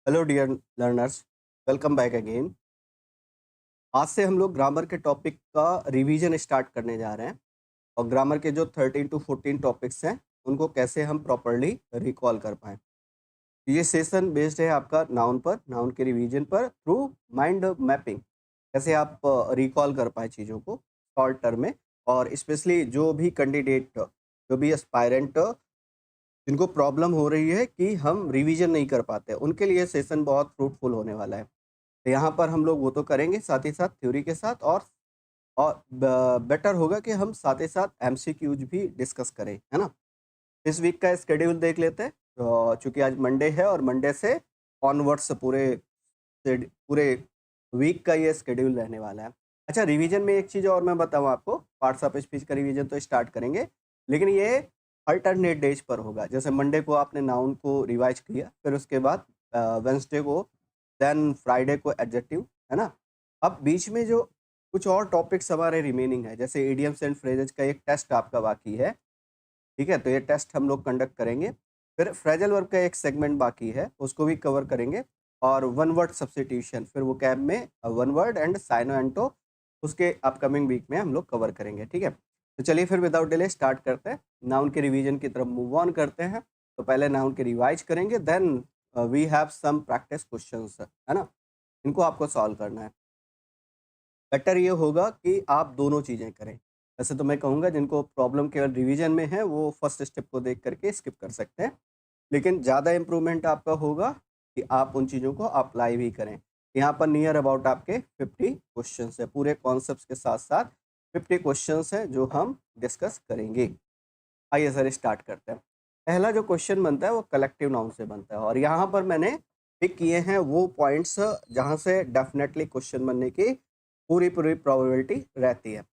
Hello dear learners, welcome back again. आज से हम लोग ग्रामर के टॉपिक का रिवीजन स्टार्ट करने जा रहे हैं और ग्रामर के जो 13 टू 14 टॉपिक्स हैं उनको कैसे हम प्रॉपरली रिकॉल कर पाएँ। ये सेशन बेस्ड है आपका नाउन पर, नाउन के रिवीजन पर थ्रू माइंड मैपिंग। कैसे आप रिकॉल कर पाएँ चीज़ों को शॉर्ट टर्म में, और स्पेशली जो भी कैंडिडेट, जो भी एस्पायरेंट जिनको प्रॉब्लम हो रही है कि हम रिवीजन नहीं कर पाते, उनके लिए सेशन बहुत फ्रूटफुल होने वाला है। तो यहाँ पर हम लोग वो तो करेंगे साथ ही साथ थ्योरी के साथ, और बेटर होगा कि हम साथ ही साथ एमसीक्यूज भी डिस्कस करें, है ना। इस वीक का स्केड्यूल देख लेते हैं। तो चूंकि आज मंडे है और मंडे से ऑनवर्ड्स पूरे वीक का ये स्केड्यूल रहने वाला है। अच्छा, रिवीजन में एक चीज़ और मैं बताऊँ आपको, पार्ट्स ऑफ स्पीच का रिवीजन तो स्टार्ट करेंगे, लेकिन ये अल्टरनेट डेज पर होगा। जैसे मंडे को आपने नाउन को रिवाइज किया, फिर उसके बाद वेंसडे को, देन फ्राइडे को एडजेक्टिव, है ना। अब बीच में जो कुछ और टॉपिक्स हमारे रिमेनिंग है, जैसे इडियम्स एंड फ्रेजेस का एक टेस्ट आपका बाकी है, ठीक है। तो ये टेस्ट हम लोग कंडक्ट करेंगे। फिर फ्रेजल वर्ब का एक सेगमेंट बाकी है, उसको भी कवर करेंगे। और वन वर्ड सब्स्टिट्यूशन, फिर वो कैब में वन वर्ड एंड साइनो एंटो, उसके अपकमिंग वीक में हम लोग कवर करेंगे, ठीक है। तो चलिए फिर विदाउट डिले स्टार्ट करते हैं, नाउन के रिवीजन की तरफ मूव ऑन करते हैं। तो पहले नाउन के रिवाइज करेंगे, then we have some practice questions, है ना। इनको आपको सॉल्व करना है। बेटर ये होगा कि आप दोनों चीज़ें करें। वैसे तो मैं कहूँगा जिनको प्रॉब्लम केवल रिवीजन में है वो फर्स्ट स्टेप को देख करके स्किप कर सकते हैं, लेकिन ज़्यादा इम्प्रूवमेंट आपका होगा कि आप उन चीज़ों को अप्लाई भी करें। यहाँ पर नियर अबाउट आपके 50 क्वेश्चंस है, पूरे कॉन्सेप्ट्स के साथ साथ 50 क्वेश्चंस हैं जो हम डिस्कस करेंगे। आइए सर स्टार्ट करते हैं। पहला जो क्वेश्चन बनता है वो कलेक्टिव नाउन से बनता है, और यहाँ पर मैंने पिक किए हैं वो पॉइंट्स जहाँ से डेफिनेटली क्वेश्चन बनने की पूरी पूरी प्रोबेबिलिटी रहती है।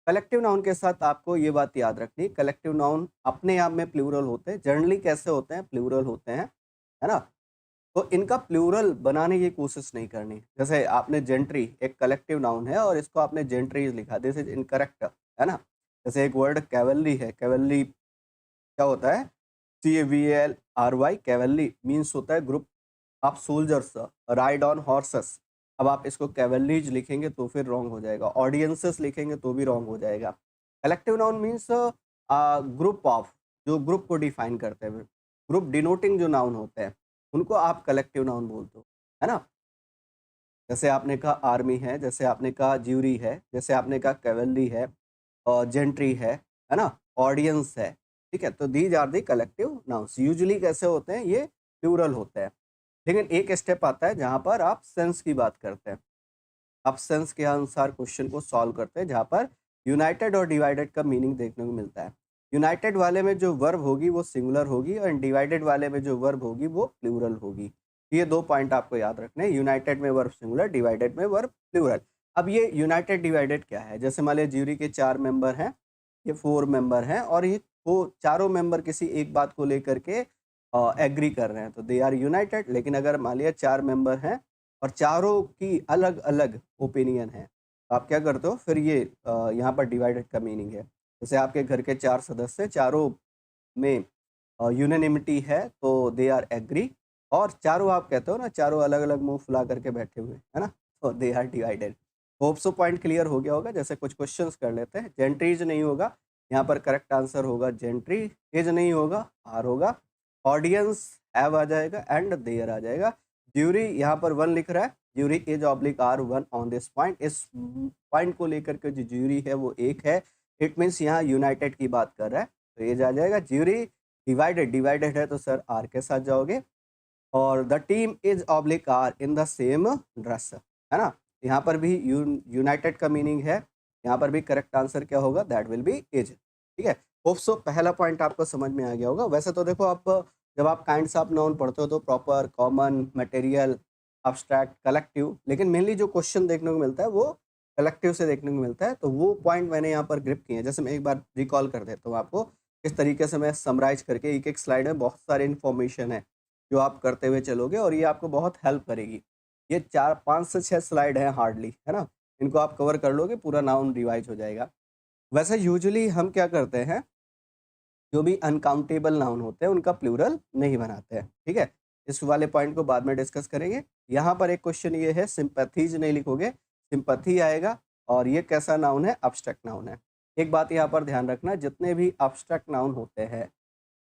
कलेक्टिव नाउन के साथ आपको ये बात याद रखनी, कलेक्टिव नाउन अपने आप में प्लूरल होते हैं। जनरली कैसे होते हैं? प्लूरल होते हैं, है ना। तो इनका प्लूरल बनाने की कोशिश नहीं करनी। जैसे आपने जेंट्री एक कलेक्टिव नाउन है और इसको आपने जेंट्रीज लिखा, दिस इज इनकरेक्ट, है ना। जैसे एक वर्ड कैवलरी है, कैवलरी क्या होता है? CAVALRY, कैवलरी मीन्स होता है group of soldiers ride on horses. अब आप इसको कैवलरीज लिखेंगे तो फिर रॉन्ग हो जाएगा, ऑडियंसेस लिखेंगे तो भी रॉन्ग हो जाएगा। Collective noun means group of, जो ग्रुप को डिफाइन करते हैं, ग्रुप डिनोटिंग जो नाउन होते हैं उनको आप कलेक्टिव नाउन बोलते हो, है ना। जैसे आपने कहा आर्मी है, जैसे आपने कहा ज्यूरी है, जैसे आपने कहा कैवलरी है, और जेंट्री है ना, ऑडियंस है, ठीक है। तो these are the collective nouns. Usually कैसे होते हैं? ये प्लूरल होते हैं, लेकिन एक स्टेप आता है जहाँ पर आप सेंस की बात करते हैं। आप सेंस के अनुसार क्वेश्चन को सॉल्व करते हैं, जहाँ पर यूनाइटेड और डिवाइडेड का मीनिंग देखने को मिलता है। यूनाइटेड वाले में जो वर्ब होगी वो सिंगुलर होगी, और डिवाइडेड वाले में जो वर्ब होगी वो प्लूरल होगी। ये दो पॉइंट आपको याद रखने हैं, यूनाइटेड में वर्ब सिंगुलर, डिवाइडेड में वर्ब प्लूरल। अब ये यूनाइटेड डिवाइडेड क्या है? जैसे मान लिया ज्यूरी के 4 मेंबर हैं, ये 4 मेंबर हैं, और ये वो चारों मेंबर किसी एक बात को लेकर के एग्री कर रहे हैं, तो दे आर यूनाइटेड। लेकिन अगर मान लिया 4 मेंबर हैं और चारों की अलग-अलग ओपिनियन है, तो आप क्या करते हो फिर? ये यहाँ पर डिवाइडेड का मीनिंग है। जैसे आपके घर के 4 सदस्य, चारों में यूनानिमिटी है तो दे आर एग्री, और चारों आप कहते हो ना, चारों अलग-अलग मुँह फुला करके बैठे हुए, है ना? तो they are divided. Hope so point clear हो गया होगा। जैसे कुछ क्वेश्चंस कर लेते हैं। जेंट्रीज नहीं होगा, यहाँ पर करेक्ट आंसर होगा जेंट्री। इज नहीं होगा, आर होगा। ऑडियंस हैव आ जाएगा, एंड देयर आ जाएगा। ज्यूरी यहाँ पर 1 लिख रहा है, jury is oblique are 1 on this point. इस पॉइंट को लेकर के जो ज्यूरी है वो 1 है, इट मीन्स यहाँ यूनाइटेड की बात कर रहा है, तो ये आ जाएगा। ज्यूरी डिवाइडेड, डिवाइडेड है तो सर आर के साथ जाओगे। और the team is oblique are in the same dress, है ना। यहाँ पर भी यूनाइटेड का मीनिंग है, यहाँ पर भी करेक्ट आंसर क्या होगा? दैट विल बी इज, ठीक है। होप सो पहला पॉइंट आपको समझ में आ गया होगा। वैसे तो देखो, आप जब आप काइंड्स ऑफ नाउन पढ़ते हो तो proper, common, material, abstract, collective, लेकिन मेनली जो क्वेश्चन देखने को मिलता है वो कलेक्टिव से देखने को मिलता है। तो वो पॉइंट मैंने यहाँ पर ग्रिप किए हैं। जैसे मैं एक बार रिकॉल कर देता हूँ आपको, किस तरीके से मैं समराइज करके, एक एक स्लाइड में बहुत सारी इन्फॉर्मेशन है जो आप करते हुए चलोगे, और ये आपको बहुत हेल्प करेगी। ये 4 5 से 6 स्लाइड हैं हार्डली, है ना। इनको आप कवर कर लोगे, पूरा नाउन रिवाइज हो जाएगा। वैसे यूजुअली हम क्या करते हैं, जो भी अनकाउंटेबल नाउन होते हैं उनका प्लूरल नहीं बनाते हैं, ठीक है। इस वाले पॉइंट को बाद में डिस्कस करेंगे। यहाँ पर एक क्वेश्चन ये है, सिंपैथीज नहीं लिखोगे, सिंपैथी आएगा, और ये कैसा नाउन है? अब्स्ट्रैक्ट नाउन है। एक बात यहाँ पर ध्यान रखना, जितने भी अब्स्ट्रैक्ट नाउन होते हैं,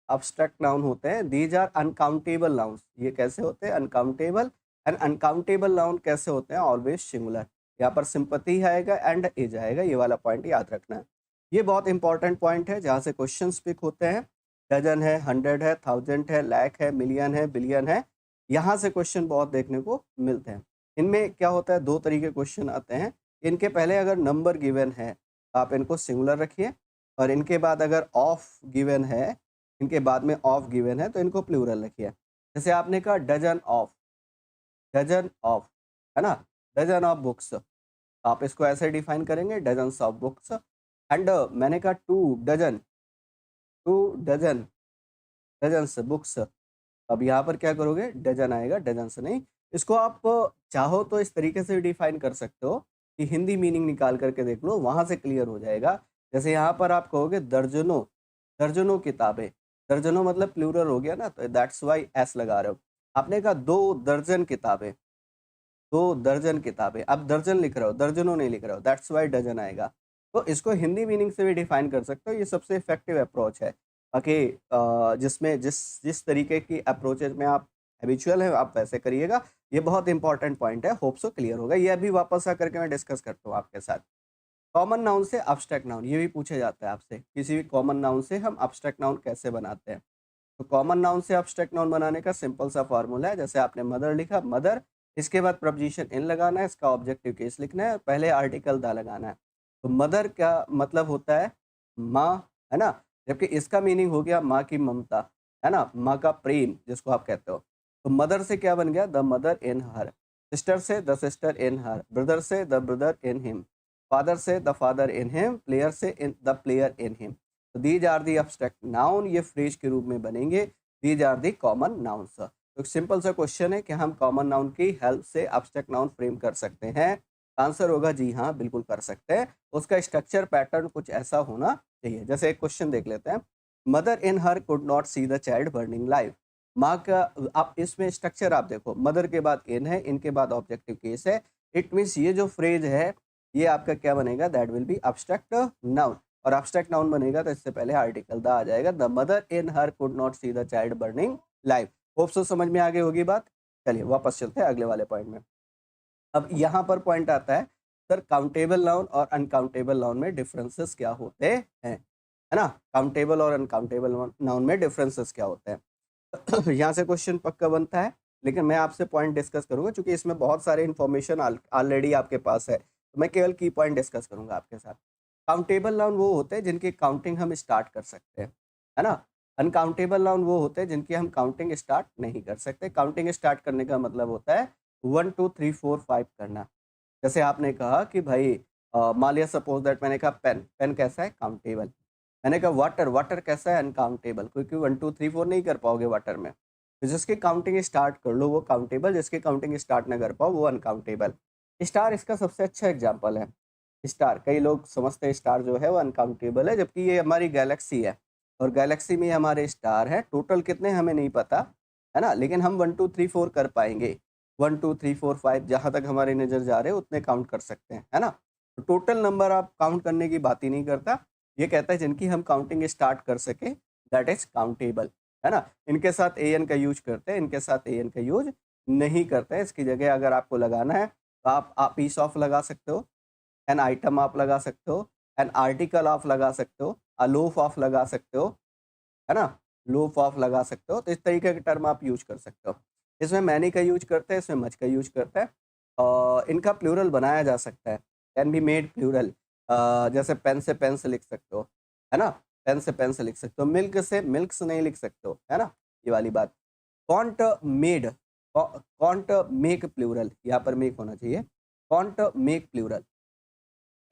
अब्स्ट्रैक्ट नाउन होते हैं, दीज आर अनकाउंटेबल नाउन्स। ये कैसे होते हैं? अनकाउंटेबल। एंड अनकाउंटेबल नाउन कैसे होते हैं? Always singular. यहाँ पर सिंपैथी आएगा एंड एज आएगा, ये वाला पॉइंट याद रखना है। ये बहुत इंपॉर्टेंट पॉइंट है जहाँ से क्वेश्चन पिक होते हैं। डजन है, 100 है, 1000 है, लाख है, मिलियन है, बिलियन है, यहाँ से क्वेश्चन बहुत देखने को मिलते हैं। इनमें क्या होता है, दो तरीके क्वेश्चन आते हैं। इनके पहले अगर नंबर गिवन है, आप इनको सिंगुलर रखिए, और इनके बाद अगर ऑफ गिवन है, इनके बाद में ऑफ गिवन है, तो इनको प्लूरल रखिए। जैसे आपने कहा डजन ऑफ, है ना, डजन ऑफ बुक्स, आप इसको ऐसे डिफाइन करेंगे, डजन्स ऑफ बुक्स। एंड मैंने कहा टू डजन डजन्स बुक्स, अब यहाँ पर क्या करोगे? डजन आएगा, डजन्स नहीं। इसको आप चाहो तो इस तरीके से डिफाइन कर सकते हो कि हिंदी मीनिंग निकाल करके देख लो, वहाँ से क्लियर हो जाएगा। जैसे यहाँ पर आप कहोगे दर्जनों किताबें, दर्जनों मतलब प्लूरल हो गया ना, तो दैट्स वाई एस लगा रहे हो। आपने कहा 2 दर्जन किताबें, 2 दर्जन किताबें, आप दर्जन लिख रहे हो, दर्जनों नहीं लिख रहे हो, दैट्स वाई डजन आएगा। तो इसको हिंदी मीनिंग से भी डिफाइन कर सकते हो, ये सबसे इफेक्टिव अप्रोच है। बाकी जिसमें जिस तरीके की अप्रोचेज में आप हैबिचुअल हैं, आप वैसे करिएगा। ये बहुत इंपॉर्टेंट पॉइंट है, होप सो क्लियर होगा। ये अभी वापस आकर के मैं डिस्कस करता हूँ आपके साथ। कॉमन नाउन से अब्स्ट्रैक्ट नाउन, ये भी पूछा जाता है आपसे, किसी भी कॉमन नाउन से हम अब्स्ट्रैक्ट नाउन कैसे बनाते हैं। तो कॉमन नाउन से अब्स्ट्रैक्ट नाउन बनाने का सिंपल सा फार्मूला है। जैसे आपने मदर लिखा, मदर, इसके बाद प्रपोजिशन इन लगाना है, इसका ऑब्जेक्टिव केस लिखना है, पहले आर्टिकल द लगाना है। तो मदर का मतलब होता है माँ, है ना, जबकि इसका मीनिंग हो गया माँ की ममता, है ना, माँ का प्रेम जिसको आप कहते हो। तो मदर से क्या बन गया? The mother in her. Sister से the sister in her. Brother से the brother in him. Father से the father in him. Player से in the player in him. तो these are the abstract noun, ये फ्रेज के रूप में बनेंगे। These are the common nouns. तो सिंपल सा क्वेश्चन है कि हम कॉमन नाउन की हेल्प से अब्स्ट्रैक्ट नाउन फ्रेम कर सकते हैं। आंसर होगा जी हाँ, बिल्कुल कर सकते हैं। उसका स्ट्रक्चर पैटर्न कुछ ऐसा होना चाहिए। जैसे एक क्वेश्चन देख लेते हैं, mother in her could not see the child burning live. माँ का, आप इसमें स्ट्रक्चर आप देखो, मदर के बाद इन है, इनके बाद ऑब्जेक्टिव केस है। इट मीन्स ये जो फ्रेज है, ये आपका क्या बनेगा? That will B abstract noun. और अब्स्ट्रैक्ट नाउन बनेगा तो इससे पहले आर्टिकल द आ जाएगा। The mother in her could not see the child burning live. Hope so समझ में आ गई होगी बात। चलिए वापस चलते हैं अगले वाले पॉइंट में। अब यहाँ पर पॉइंट आता है, सर काउंटेबल नाउन और अनकाउंटेबल नाउन में डिफरेंसेस क्या होते हैं, है ना। काउंटेबल और अनकाउंटेबल नाउन में डिफरेंसेस क्या होते हैं। यहाँ से क्वेश्चन पक्का बनता है, लेकिन मैं आपसे पॉइंट डिस्कस करूंगा क्योंकि इसमें बहुत सारे इन्फॉर्मेशन ऑलरेडी आपके पास है, तो मैं केवल की पॉइंट डिस्कस करूंगा आपके साथ। काउंटेबल नाउन वो होते हैं जिनकी काउंटिंग हम स्टार्ट कर सकते हैं, है ना। अनकाउंटेबल नाउन वो होते हैं जिनकी हम काउंटिंग स्टार्ट नहीं कर सकते। काउंटिंग स्टार्ट करने का मतलब होता है 1 2 3 4 5 करना। जैसे आपने कहा कि भाई मान लिया सपोज दैट, मैंने कहा पेन, पेन कैसा है? काउंटेबल। मैंने कहा वाटर, वाटर कैसा है? अनकाउंटेबल, क्योंकि 1 2 3 4 नहीं कर पाओगे वाटर में। तो जिसकी काउंटिंग स्टार्ट कर लो वो काउंटेबल, जिसकी काउंटिंग स्टार्ट ना कर पाओ वो अनकाउंटेबल। स्टार इसका सबसे अच्छा एग्जाम्पल है। स्टार, कई लोग समझते हैं स्टार जो है वो अनकाउंटेबल है, जबकि ये हमारी गैलेक्सी है, और गैलेक्सी में हमारे स्टार हैं। टोटल कितने हमें नहीं पता, है ना, लेकिन हम 1 2 3 4 कर पाएंगे। 1 2 3 4 5 जहाँ तक हमारे नज़र जा रहे हैं उतने काउंट कर सकते हैं, है ना। तो टोटल नंबर आप काउंट करने की बात ही नहीं करता, ये कहता है जिनकी हम काउंटिंग स्टार्ट कर सके, दैट इज काउंटेबल, है ना। इनके साथ एन का यूज करते हैं, इनके साथ एन का यूज नहीं करते हैं। इसकी जगह अगर आपको लगाना है तो आप पीस ऑफ लगा सकते हो, एन आइटम आप लगा सकते हो, एन आर्टिकल आप लगा सकते हो, अ लोफ ऑफ लगा सकते हो, है ना, लोफ ऑफ लगा सकते हो। तो इस तरीके के टर्म आप यूज कर सकते हो। इसमें मैनी का यूज करते हैं, इसमें मच का यूज करता है। इनका प्लूरल बनाया जा सकता है, कैन बी मेड प्लूरल। जैसे पेन से पेन से लिख सकते हो, है ना, पेन से पेन से लिख सकते हो। मिल्क से मिल्क्स नहीं लिख सकते हो, है ना, ये वाली बात। Can't made, can't make plural, यहाँ पर मेक होना चाहिए, कॉन्ट मेक प्लूरल,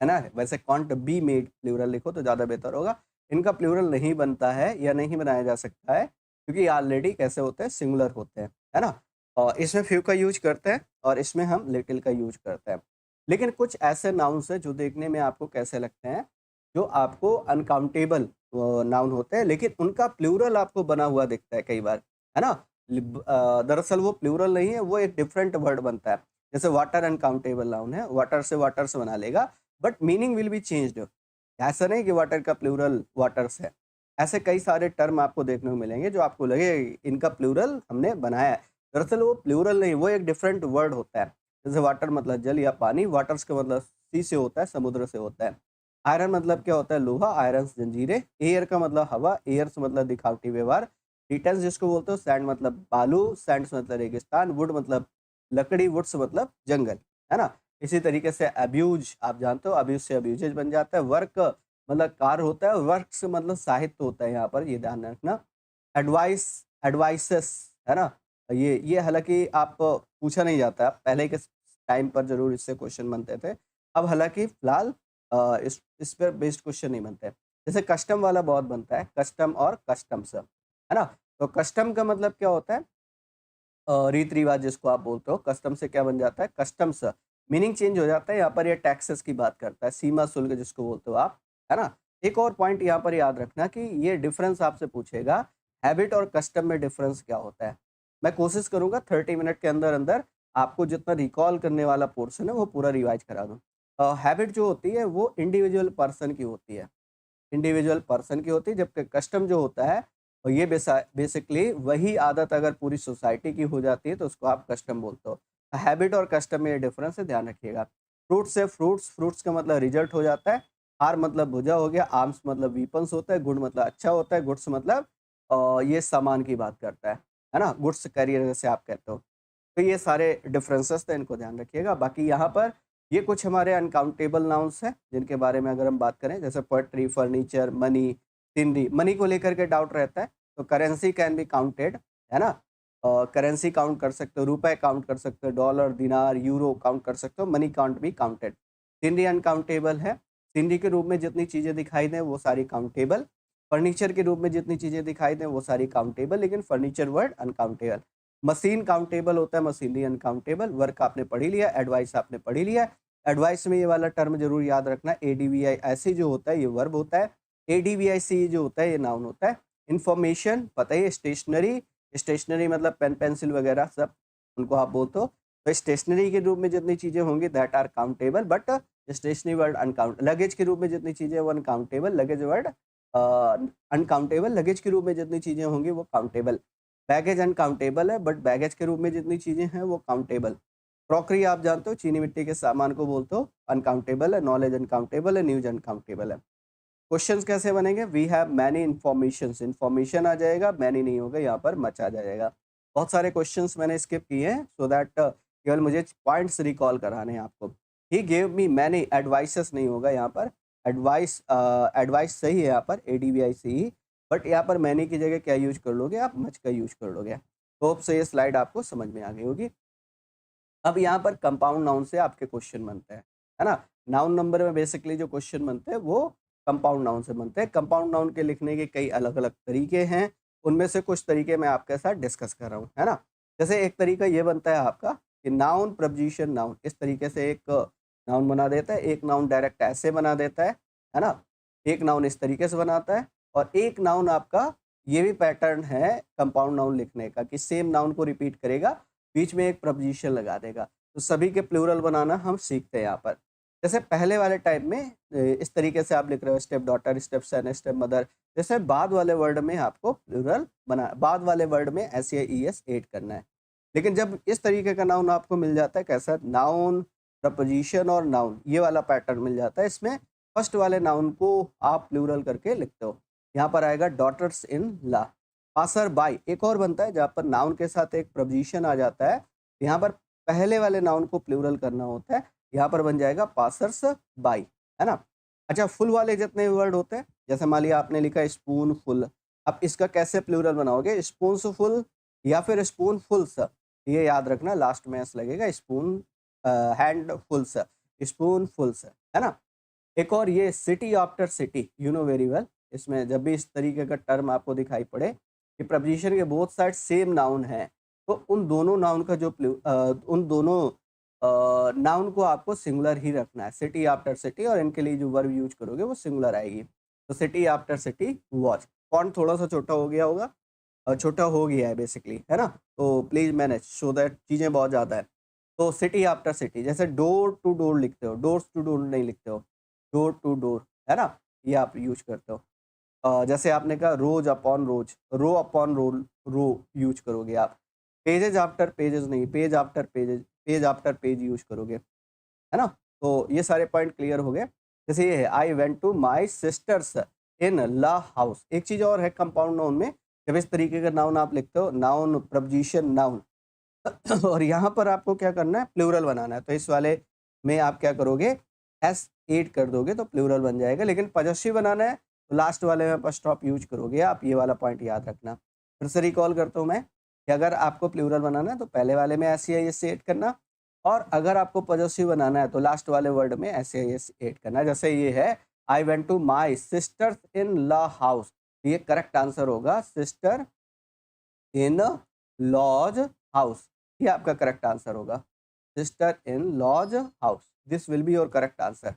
है ना। वैसे कॉन्ट बी मेड प्लूरल लिखो तो ज़्यादा बेहतर होगा। इनका प्लूरल नहीं बनता है या नहीं बनाया जा सकता है क्योंकि ऑलरेडी कैसे होते हैं? सिंगुलर होते हैं, है ना। और इसमें फ्यू का यूज करते हैं और इसमें हम लिटिल का यूज करते हैं। लेकिन कुछ ऐसे नाउन्स हैं जो देखने में आपको कैसे लगते हैं, जो आपको अनकाउंटेबल नाउन होते हैं, लेकिन उनका प्लूरल आपको बना हुआ दिखता है कई बार, है ना। दरअसल वो प्लूरल नहीं है, वो एक डिफरेंट वर्ड बनता है। जैसे वाटर अनकाउंटेबल नाउन है, वाटर से वाटर्स बना लेगा, but meaning will be changed. ऐसा नहीं कि वाटर का प्लूरल वाटर्स है। ऐसे कई सारे टर्म आपको देखने को मिलेंगे जो आपको लगे इनका प्लूरल हमने बनाया है। दरअसल वो प्लूरल नहीं, वो एक डिफरेंट वर्ड होता है। जैसे वाटर मतलब जल या पानी, वाटर्स का मतलब सी से होता है, समुद्र से होता है। आयरन मतलब क्या होता है? लोहा, आयरन जंजीरें। एयर का मतलब हवा, एयर्स मतलब दिखावटी व्यवहार। रिटर्न्स जिसको बोलते हो, सैंड मतलब बालू, सैंड्स मतलब रेगिस्तान, वुड मतलब लकड़ी, वुड्स मतलब जंगल, है ना? इसी तरीके से अब्यूज आप जानते हो, अब्यूज से अब्यूजेज बन जाता है। वर्क मतलब कार्य होता है, वर्क्स मतलब साहित्य होता है, यहाँ पर ये ध्यान रखना। एडवाइस, एडवाइसेस, है ना? ये हालांकि आप पूछा नहीं जाता, पहले के टाइम पर जरूर इससे क्वेश्चन बनते थे। अब हालांकि फिलहाल इस पर बेस्ड क्वेश्चन नहीं बनते। जैसे कस्टम वाला बहुत बनता है, कस्टम और कस्टम्स, है ना? तो कस्टम का मतलब क्या होता है? रीत रिवाज जिसको आप बोलते हो। कस्टम से क्या बन जाता है? कस्टम्स। मीनिंग चेंज हो जाता है। यहाँ पर ये टैक्सेस की बात करता है, सीमा शुल्क जिसको बोलते हो आप, है ना? एक और पॉइंट यहाँ पर याद रखना कि ये डिफरेंस आपसे पूछेगा, हैबिट और कस्टम में डिफरेंस क्या होता है। मैं कोशिश करूंगा 30 मिनट के अंदर अंदर आपको जितना रिकॉल करने वाला पोर्शन है वो पूरा रिवाइज करा दूं। हैबिट जो होती है वो इंडिविजुअल पर्सन की होती है, इंडिविजुअल पर्सन की होती है, जबकि कस्टम जो होता है और ये बेसिकली वही आदत अगर पूरी सोसाइटी की हो जाती है तो उसको आप कस्टम बोलते हो। हैबिट और कस्टम में ये डिफरेंस है, ध्यान रखिएगा। फ्रूट से फ्रूट्स, फ्रूट्स का मतलब रिजल्ट हो जाता है। हार मतलब भुजा हो गया, आर्म्स मतलब वीपन्स होता है, गुड मतलब अच्छा होता है, गुड्स मतलब ये सामान की बात करता है ना? गुड्स कैरियर जैसे आप कहते हो। तो ये सारे डिफरेंसेस थे, इनको ध्यान रखिएगा। बाकी यहाँ पर ये कुछ हमारे अनकाउंटेबल नाउन्स हैं जिनके बारे में अगर हम बात करें, जैसे poetry, furniture, money, scenery. Money को लेकर के डाउट रहता है, तो करेंसी कैन बी काउंटेड, है ना? करेंसी काउंट कर सकते हो, रुपए काउंट कर सकते हो, डॉलर, दिनार, यूरो काउंट कर सकते हो। Money count be counted. Scenery uncountable है। सीनरी के रूप में जितनी चीज़ें दिखाई दें वो सारी काउंटेबल। फर्नीचर के रूप में जितनी चीज़ें दिखाई दें वो सारी काउंटेबल, लेकिन furniture word uncountable. Machine countable होता है, मशीनरी अनकाउंटेबल। वर्क आपने पढ़ ही लिया, एडवाइस आपने पढ़ ही लिया। एडवाइस में ये वाला टर्म जरूर याद रखना, एडीवीआई ऐसे जो होता है ये वर्ब होता है, एडीवीआई सी जो होता है ये नाउन होता है। इंफॉर्मेशन पता ही है, स्टेशनरी, स्टेशनरी मतलब पेन पेंसिल वगैरह सब, उनको आप बोलते हो। तो स्टेशनरी के रूप में जितनी चीजें होंगी that are countable, but stationery word uncount. Luggage के रूप में जितनी चीजें वो uncountable, luggage word uncountable. Luggage के रूप में जितनी चीजें होंगी वो काउंटेबल। बैगेज अनकाउंटेबल है, बट बैगेज के रूप में जितनी चीजें हैं वो काउंटेबल। क्रॉकरी आप जानते हो, चीनी मिट्टी के सामान को बोलते हो, अनकाउंटेबल है। नॉलेज अनकाउंटेबल है, न्यूज अनकाउंटेबल है। क्वेश्चंस कैसे बनेंगे? We have many information, information आ जाएगा, मैनी नहीं होगा, यहाँ पर मच आ जाएगा। बहुत सारे क्वेश्चंस मैंने स्किप किए हैं सो दैट केवल मुझे पॉइंट्स रिकॉल कराने हैं आपको। He gave me many advices नहीं होगा यहाँ पर। एडवाइस, एडवाइस सही है यहाँ पर, एडीवीआई सही, बट यहाँ पर मैनी की जगह क्या यूज कर लोगे आप? मच का यूज कर लोगे। होप से ये स्लाइड आपको समझ में आ गई होगी। अब यहाँ पर कंपाउंड नाउन से आपके क्वेश्चन बनते हैं, है ना? नाउन नंबर में बेसिकली जो क्वेश्चन बनते हैं वो कंपाउंड नाउन से बनते हैं। कंपाउंड नाउन के लिखने के कई अलग अलग तरीके हैं, उनमें से कुछ तरीके मैं आपके साथ डिस्कस कर रहा हूँ, है ना? जैसे एक तरीका ये बनता है आपका कि नाउन प्रपोजिशन नाउन, इस तरीके से एक नाउन बना देता है। एक नाउन डायरेक्ट ऐसे बना देता है ना? एक नाउन इस तरीके से बनाता है, और एक नाउन आपका ये भी पैटर्न है कंपाउंड नाउन लिखने का कि सेम नाउन को रिपीट करेगा, बीच में एक प्रपोजिशन लगा देगा। तो सभी के प्लूरल बनाना हम सीखते हैं यहाँ पर। जैसे पहले वाले टाइप में इस तरीके से आप लिख रहे हो, स्टेप डॉटर, स्टेप सन, स्टेप मदर। जैसे बाद वाले वर्ड में आपको प्लूरल बना, बाद वाले वर्ड में एस या ई एस ऐड करना है। लेकिन जब इस तरीके का नाउन आपको मिल जाता है, कैसा? नाउन, प्रपोजिशन और नाउन, ये वाला पैटर्न मिल जाता है। इसमें फर्स्ट वाले नाउन को आप प्लूरल करके लिखते हो। यहाँ पर आएगा daughters in law. Passer by एक और बनता है जहाँ पर नाउन के साथ एक प्रपोजिशन आ जाता है। यहाँ पर पहले वाले नाउन को प्लूरल करना होता है, यहाँ पर बन जाएगा पासर्स बाई, है ना? अच्छा, फुल वाले जितने वर्ड होते हैं, जैसे मान लिया आपने लिखा स्पून फुल, अब इसका कैसे प्लूरल बनाओगे? स्पून्स फुल या फिर स्पून फुल्स। ये याद रखना, लास्ट में एस लगेगा। स्पून हैंड फुल्स, स्पून फुल्स, है ना? एक और ये city after city, you know very well. इसमें जब भी इस तरीके का टर्म आपको दिखाई पड़े कि प्रपोजिशन के बोथ साइड सेम नाउन है, तो उन दोनों नाउन का जो उन दोनों नाउन को आपको सिंगुलर ही रखना है, सिटी आफ्टर सिटी, और इनके लिए जो वर्ब यूज करोगे वो सिंगुलर आएगी। तो city after city watch. Font थोड़ा सा छोटा हो गया होगा, छोटा हो गया है बेसिकली, है ना? तो प्लीज़ मैनेज सो दैट चीज़ें बहुत ज़्यादा है। तो सिटी आफ्टर सिटी, जैसे डोर टू डोर लिखते हो, डोर्स टू डोर नहीं लिखते हो, डोर टू डोर, है ना? ये आप यूज़ करते हो। जैसे आपने कहा रोज अपॉन रोज, रो अपॉन रो यूज करोगे आप। पेजेज आफ्टर पेजेज नहीं, page after pages, page after page use करोगे, है ना? तो ये सारे पॉइंट क्लियर हो गए। जैसे ये है, I went to my sisters in law house. एक चीज और है कंपाउंड नाउन में, जब इस तरीके का नाउन आप लिखते हो, नाउन प्रपोजिशन नाउन, और यहाँ पर आपको क्या करना है, प्लूरल बनाना है। तो इस वाले में आप क्या करोगे, एस एड कर दोगे तो प्लूरल बन जाएगा। लेकिन पजेसिव बनाना है तो लास्ट वाले में अपॉस्ट्रोफ यूज करोगे आप। ये वाला पॉइंट याद रखना। फिर से रिकॉल करता हूँ मैं कि अगर आपको प्लूरल बनाना है तो पहले वाले में एस या एस ऐड करना, और अगर आपको पजेसिव बनाना है तो लास्ट वाले वर्ड में एस या एस ऐड करना। जैसे ये है, I went to my sisters in law house, ये करेक्ट आंसर होगा, सिस्टर इन लॉज हाउस, ये आपका करेक्ट आंसर होगा, sister in law's house, this will be your correct answer,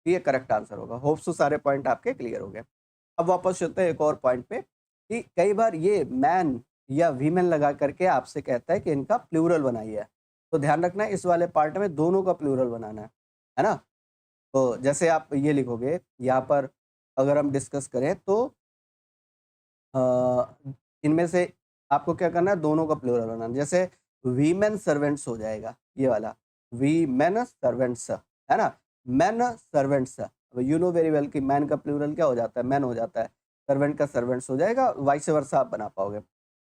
ये करेक्ट आंसर होगा। होप सो सारे पॉइंट आपके clear हो गए। अब वापस चलते हैं एक और पॉइंट पे कि कई बार ये मैन या वीमेन लगा करके आपसे कहता है कि इनका प्लूरल बनाइए, तो ध्यान रखना है इस वाले पार्ट में दोनों का प्लूरल बनाना है ना? तो जैसे आप ये लिखोगे यहाँ पर, अगर हम डिस्कस करें तो अ, इनमें से आपको क्या करना है, दोनों का प्लूरल बनाना। जैसे वीमेन सर्वेंट्स हो जाएगा ये वाला, वीमेन सर्वेंट्स, है ना? Main servants, you know very well कि मैन का प्लूरल क्या हो जाता है, मैन हो जाता है, सर्वेंट का सर्वेंट्स हो जाएगा, वाइस वर्सा आप बना पाओगे।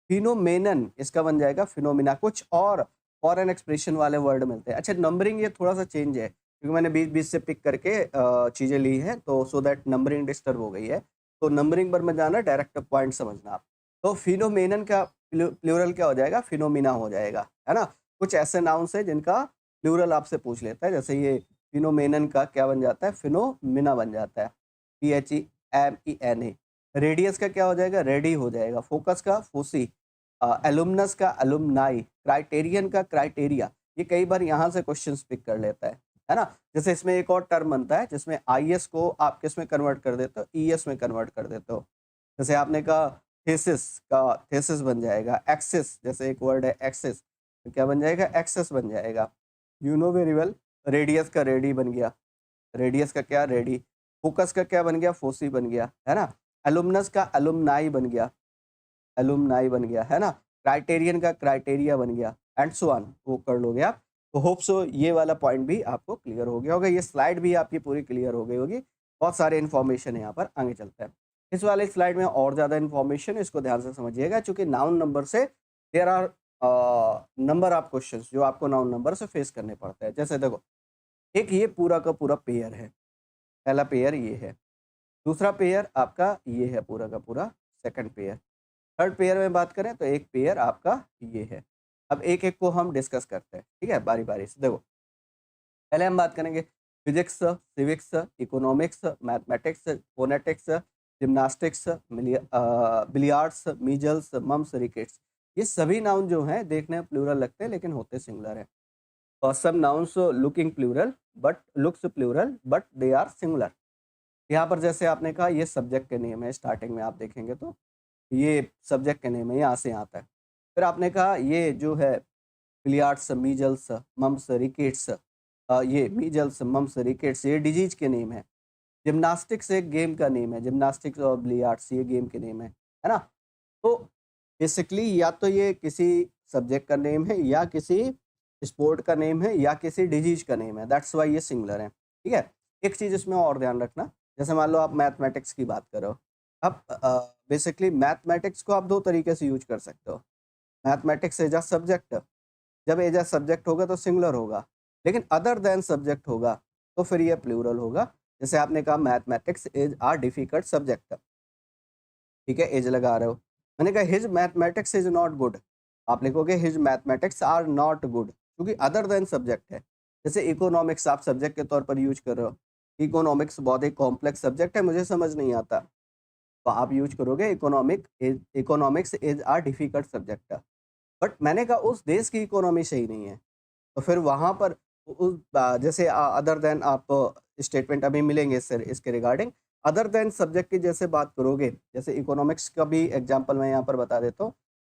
फिनोमेनन इसका बन जाएगा फिनोमिना। कुछ और फॉरेन एक्सप्रेशन वाले वर्ड मिलते हैं। अच्छा, नंबरिंग ये थोड़ा सा चेंज है क्योंकि मैंने बीच बीच से पिक करके चीज़ें ली हैं, तो सो दैट नंबरिंग डिस्टर्ब हो गई है। तो नंबरिंग पर मैं जाना, डायरेक्ट पॉइंट समझना आप। तो फिनोमेनन का प्लूरल क्या हो जाएगा, फिनोमिना हो जाएगा, है ना? कुछ ऐसे नाउन्स हैं जिनका प्लूरल आपसे पूछ लेता है, जैसे ये फिनोमेनन का क्या बन जाता है, फिनोमिना बन जाता है, PHEMENA। रेडियस का क्या हो जाएगा, रेडी हो जाएगा। फोकस का फोसी, एलुमनस का एलुमनाई, क्राइटेरियन का क्राइटेरिया। ये कई बार यहाँ से क्वेश्चन पिक कर लेता है ना? जैसे इसमें एक और टर्म बनता है जिसमें IS को आप किस में कन्वर्ट कर देते हो, ES में कन्वर्ट कर देते हो। जैसे आपने कहा थेसिस का थेसिस बन जाएगा, एक्सिस, जैसे एक वर्ड है एक्सिस, तो क्या बन जाएगा, एक्सेस बन जाएगा। You know very well, radius का रेडी बन गया, रेडियस का क्या, रेडी। फोकस का क्या बन गया, फोसी बन गया, है ना? एलुमनस का एलुमनाई बन गया, एलुमनाई बन गया, है ना? क्राइटेरियन का क्राइटेरिया बन गया, एंड सो ऑन, वो कर लोगे आप। तो होप सो ये वाला पॉइंट भी आपको क्लियर हो गया होगा, ये स्लाइड भी आपकी पूरी क्लियर हो गई होगी। बहुत सारे इन्फॉर्मेशन है यहाँ पर, आगे चलते हैं। इस वाले स्लाइड में और ज़्यादा इन्फॉर्मेशन, इसको ध्यान से समझिएगा, चूंकि नाउन नंबर से there are number of questions जो आपको नाउन नंबर से फेस करने पड़ते हैं। जैसे देखो, एक ये पूरा का पूरा पेयर है, पहला पेयर ये है, दूसरा पेयर आपका ये है पूरा का पूरा, सेकंड पेयर, थर्ड पेयर में बात करें तो एक पेयर आपका ये है। अब एक एक को हम डिस्कस करते हैं, ठीक है, बारी बारी से। देखो, पहले हम बात करेंगे physics, civics, economics, mathematics, phonetics, gymnastics, billiards, measles, mumps, rickets. ये सभी नाउन जो हैं देखने में प्लूरल लगते हैं लेकिन होते सिंगुलर हैं। और some nouns looking plural but looks plural but they are singular. यहाँ पर जैसे आपने कहा ये सब्जेक्ट के नेम है, स्टार्टिंग में आप देखेंगे तो ये सब्जेक्ट के नेम है, यहाँ से आता है। फिर आपने कहा ये जो है बिलियर्ड्स, मीजल्स, मम्स, रिकेट्स, ये मीजल्स, मम्स, रिकेट्स ये डिजीज के नेम है। जिम्नास्टिक्स एक गेम का नेम है, जिम्नास्टिक्स और बिलियर्ड्स ये गेम के नेम है ना? तो बेसिकली या तो ये किसी सब्जेक्ट का नेम है, या किसी स्पोर्ट का नेम है, या किसी डिजीज का नेम है, दैट्स वाई ये सिंगुलर है, ठीक है? एक चीज़ इसमें और ध्यान रखना, जैसे मान लो आप मैथमेटिक्स की बात करो, अब बेसिकली मैथमेटिक्स को आप दो तरीके से यूज कर सकते हो। मैथमेटिक्स एज अ सब्जेक्ट, जब एज अ सब्जेक्ट होगा तो सिंगुलर होगा, लेकिन अदर देन सब्जेक्ट होगा तो फिर ये प्लूरल होगा। जैसे आपने कहा mathematics is a difficult subject, ठीक है, एज लगा रहे हो। मैंने कहा his mathematics is not good, आप लिखोगे his mathematics are not good, क्योंकि अदर देन सब्जेक्ट है। जैसे इकोनॉमिक्स आप सब्जेक्ट के तौर पर यूज कर रहे हो, इकोनॉमिक्स बहुत ही कॉम्प्लेक्स सब्जेक्ट है, मुझे समझ नहीं आता, तो आप यूज करोगे economics is a difficult subject. But मैंने कहा उस देश की इकोनॉमी सही नहीं है, तो फिर वहाँ पर जैसे अदर देन आप स्टेटमेंट अभी मिलेंगे सर इसके रिगार्डिंग, अदर देन सब्जेक्ट की जैसे बात करोगे, जैसे इकोनॉमिक्स का भी एग्जांपल मैं यहाँ पर बता देता हूँ।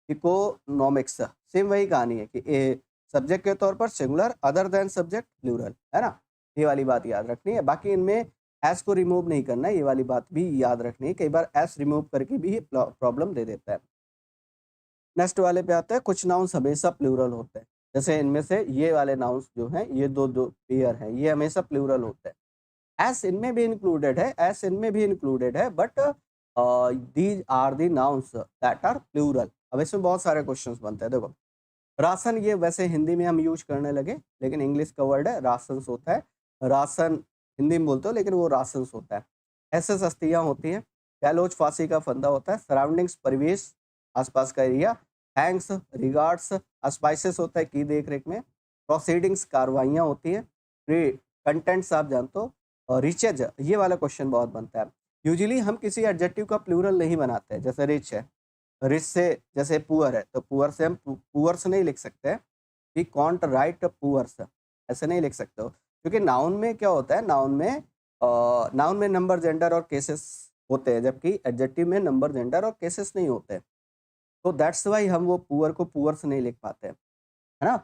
इकोनॉमिक्स, सेम वही कहानी है कि ए सब्जेक्ट के तौर पर singular other than subject plural, है ना। ये वाली बात याद रखनी है। बाकी इनमें एस को रिमूव नहीं करना है, ये वाली बात भी याद रखनी है। कई बार एस रिमूव करके भी प्रॉब्लम दे देता है। नेक्स्ट वाले पे आते हैं, कुछ नाउन्स हमेशा प्लूरल होते हैं। जैसे इनमें से ये वाले नाउन्स जो हैं, ये दो दो पेयर हैं, ये हमेशा प्लूरल होते हैं। एस इनमें भी इंक्लूडेड है, एस इनमें भी इंक्लूडेड है, but these are the nouns that are plural. अब इसमें बहुत सारे क्वेश्चंस बनते हैं। देखो, राशन, ये वैसे हिंदी में हम यूज करने लगे, लेकिन इंग्लिश का वर्ड है राशंस होता है। राशन हिंदी में बोलते हो, लेकिन वो राशंस होता है। ऐसे सस्तियाँ होती हैं। कैलोज, फांसी का फंदा होता है। सराउंडिंग्स, परिवेश, आसपास का एरिया। थैंक्स, रिगार्ड्स, स्पाइसेस होता है की देख रेख में। प्रोसीडिंग्स, कार्रवाइयाँ होती हैं। कंटेंट्स आप जानते हो। और रिचेज, ये वाला क्वेश्चन बहुत बनता है। यूजुअली हम किसी एडजेक्टिव का प्लूरल नहीं बनाते हैं। जैसे रिच है, रिच से, जैसे पुअर है तो पुअर से हम पुअर्स नहीं लिख सकते। वी कॉन्ट राइट पुअर्स, ऐसे नहीं लिख सकते हो, क्योंकि नाउन में क्या होता है, नाउन में नंबर, जेंडर और केसेस होते हैं, जबकि एडजेक्टिव में नंबर, जेंडर और केसेस नहीं होते। तो दैट्स वाई हम वो पुअर को पुअर्स नहीं लिख पाते हैं, है ना।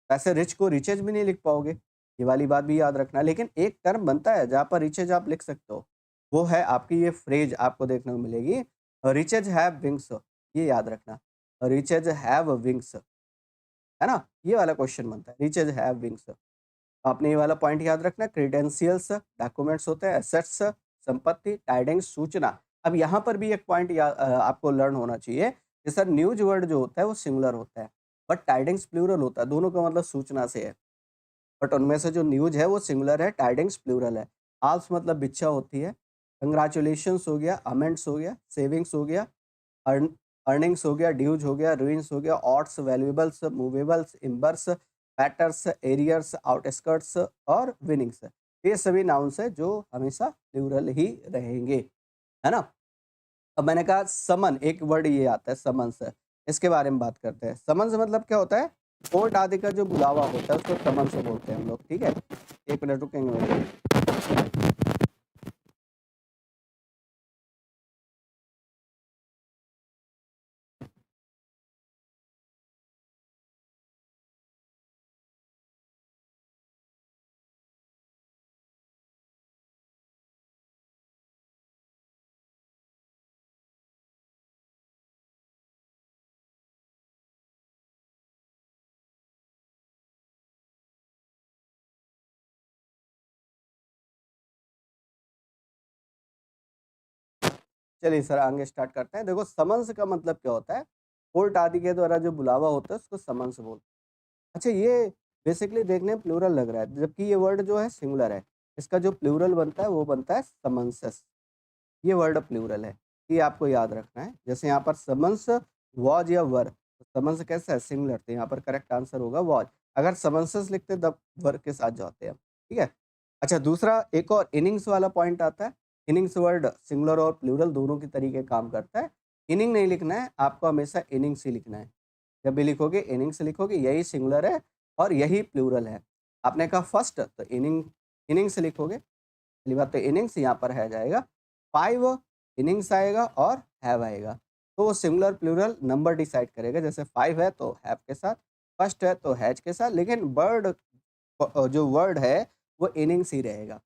वैसे रिच को रिचेज भी नहीं लिख पाओगे, ये वाली बात भी याद रखना। लेकिन एक टर्म बनता है जहाँ पर रिचेज आप लिख सकते हो, वो है आपकी ये फ्रेज आपको देखने को मिलेगी, रिचेज हैव विंग्स। ये याद रखना, रिचेज हैव विंग्स, है ना। ये वाला क्वेश्चन बनता है, रिचेज हैव विंग्स। आपने ये वाला पॉइंट याद रखना। क्रेडेंशियल्स, डॉक्यूमेंट्स होते हैं। एसेट्स, संपत्ति। टाइडिंग्स, सूचना। अब यहाँ पर भी एक पॉइंट आपको लर्न होना चाहिए कि सर न्यूज वर्ड जो होता है वो सिंगुलर होता है, बट टाइडिंग्स प्लूरल होता है। दोनों का मतलब सूचना से है, बट उनमें से जो न्यूज है वो सिंगुलर है, टाइडिंग्स प्लूरल है। आल्स मतलब बिच्छा होती है। कंग्रेचुलेशंस हो गया, अमेंड्स हो गया, सेविंग्स हो गया, अर्न अर्निंग्स हो गया, ड्यूज हो गया, रूइंस हो गया, ऑट्स, वैल्यूएबल्स, मूवेबल्स, इम्बर्स, पैटर्स, एरियर्स, आउटस्कर्ट्स और विनिंग्स। ये सभी नाउन्स है जो हमेशा प्लूरल ही रहेंगे, है ना। अब मैंने कहा समन, एक वर्ड ये आता है समन्स, इसके बारे में बात करते हैं। समन्स मतलब क्या होता है, कोर्ट आदि का जो बुलावा होता है उसको समन्स बोलते हैं हम लोग, ठीक है। एक मिनट रुकेंगे मेरे। चलिए सर आगे स्टार्ट करते हैं। देखो, समन्स का मतलब क्या होता है, कोर्ट आदि के द्वारा जो बुलावा होता है उसको समन्स बोलते हैं। अच्छा, ये बेसिकली देखने में प्लूरल लग रहा है, जबकि ये वर्ड जो है सिंगुलर है। इसका जो प्लूरल बनता है वो बनता है समन्सेस। ये वर्ड प्लूरल है, ये आपको याद रखना है। जैसे यहाँ पर समन्स वॉज या वर, तो समन्स कैसा है, सिंगुलर, तो यहाँ पर करेक्ट आंसर होगा वॉज। अगर समन्सेस लिखते तब वर के साथ जाते हैं, ठीक है। अच्छा, दूसरा एक और इनिंग्स वाला पॉइंट आता है। इनिंग्स वर्ड सिंगुलर और प्लूरल दोनों की तरीके काम करता है। इनिंग नहीं लिखना है आपको, हमेशा इनिंग्स ही लिखना है। जब भी लिखोगे इनिंग्स लिखोगे, यही सिंगुलर है और यही प्लूरल है। आपने कहा फर्स्ट, तो इनिंग्स लिखोगे, पहली बात तो इनिंग्स यहाँ पर है जाएगा। 5 इनिंग्स आएगा और हैव आएगा, तो वो सिंगुलर प्लूरल नंबर डिसाइड करेगा। जैसे 5 है तो हैव के साथ, फर्स्ट है तो हैज के साथ, लेकिन बर्ड जो वर्ड है वो इनिंग्स ही रहेगा।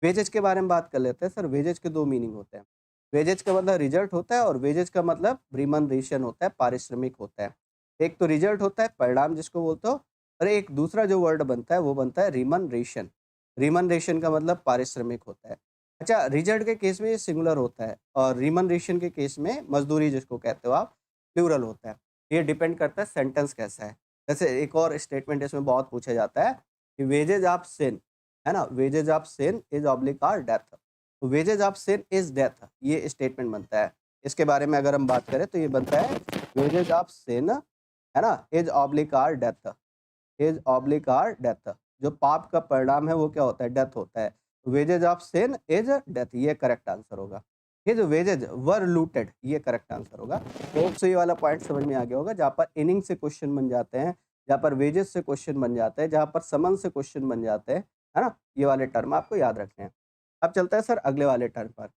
वेजेज के बारे में बात कर लेते हैं। सर वेजेज के दो मीनिंग होते हैं। वेजेज का मतलब रिजल्ट होता है और वेजेज का मतलब रिमनरेशन होता है, पारिश्रमिक होता है। एक तो रिजल्ट होता है, परिणाम जिसको बोलते हो, और एक दूसरा जो वर्ड बनता है वो बनता है रिमनरेशन। रिमनरेशन का मतलब पारिश्रमिक होता है। अच्छा, रिजल्ट के केस में ये सिंगुलर होता है और रिमनरेशन के केस में मजदूरी जिसको कहते हो आप, प्लूरल होता है। ये डिपेंड करता है सेंटेंस कैसा है। जैसे एक और स्टेटमेंट इसमें बहुत पूछा जाता है कि वेजेज ऑफ सिन, है ना, wages of sin is oblique are death. तो wages of sin is death, ये स्टेटमेंट बनता है। इसके बारे में अगर हम बात करें तो ये बनता है वेजेज ऑफ सिन, है ना, is oblique are death, is oblique are death. जो पाप का परिणाम है वो क्या होता है, डेथ होता है। Wages of sin is death, ये करेक्ट आंसर होगा। ये जो वेजेज वर लूटेड, ये करेक्ट आंसर होगा। होप से ये वाला पॉइंट समझ में आ गया होगा, जहाँ पर इनिंग से क्वेश्चन बन जाते हैं, जहाँ पर वेजेस से क्वेश्चन बन जाते हैं, जहाँ पर समन से क्वेश्चन बन जाते हैं, है ना। ये वाले टर्म आपको याद रखने हैं। अब चलता है सर अगले वाले टर्म पर।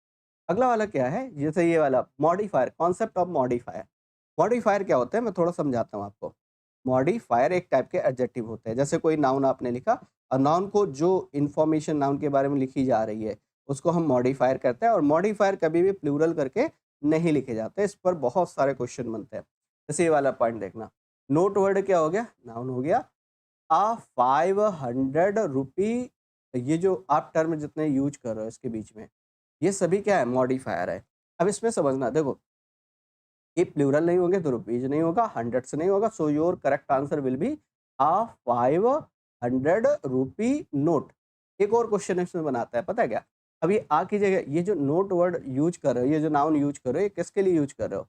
अगला वाला क्या है, जैसे ये वाला modifier, concept of modifier. Modifier क्या होता है, मैं थोड़ा समझाता हूँ आपको। मॉडिफायर एक टाइप के एडजेक्टिव होते हैं, जैसे कोई नाउन आपने लिखा और नाउन को जो इन्फॉर्मेशन नाउन के बारे में लिखी जा रही है, उसको हम मॉडिफायर कहते हैं और मॉडिफायर कभी भी प्लूरल करके नहीं लिखे जाते। इस पर बहुत सारे क्वेश्चन बनते हैं। जैसे ये वाला पॉइंट देखना, नोट वर्ड क्या हो गया, नाउन हो गया। आ 500 रुपी, ये जो आप टर्म जितने यूज कर रहे हो इसके बीच में, ये सभी क्या है, मॉडिफायर है। अब इसमें समझना, देखो ये प्लूरल नहीं होंगे तो रुपीज नहीं होगा, हंड्रेड से नहीं होगा, so your correct answer will be a 500 rupee note. एक और क्वेश्चन इसमें बनाता है, पता है क्या, अब ये आ की जगह ये जो नोट वर्ड यूज कर रहे हो, ये जो नाउन यूज कर रहे हो, ये किसके लिए यूज कर रहे हो,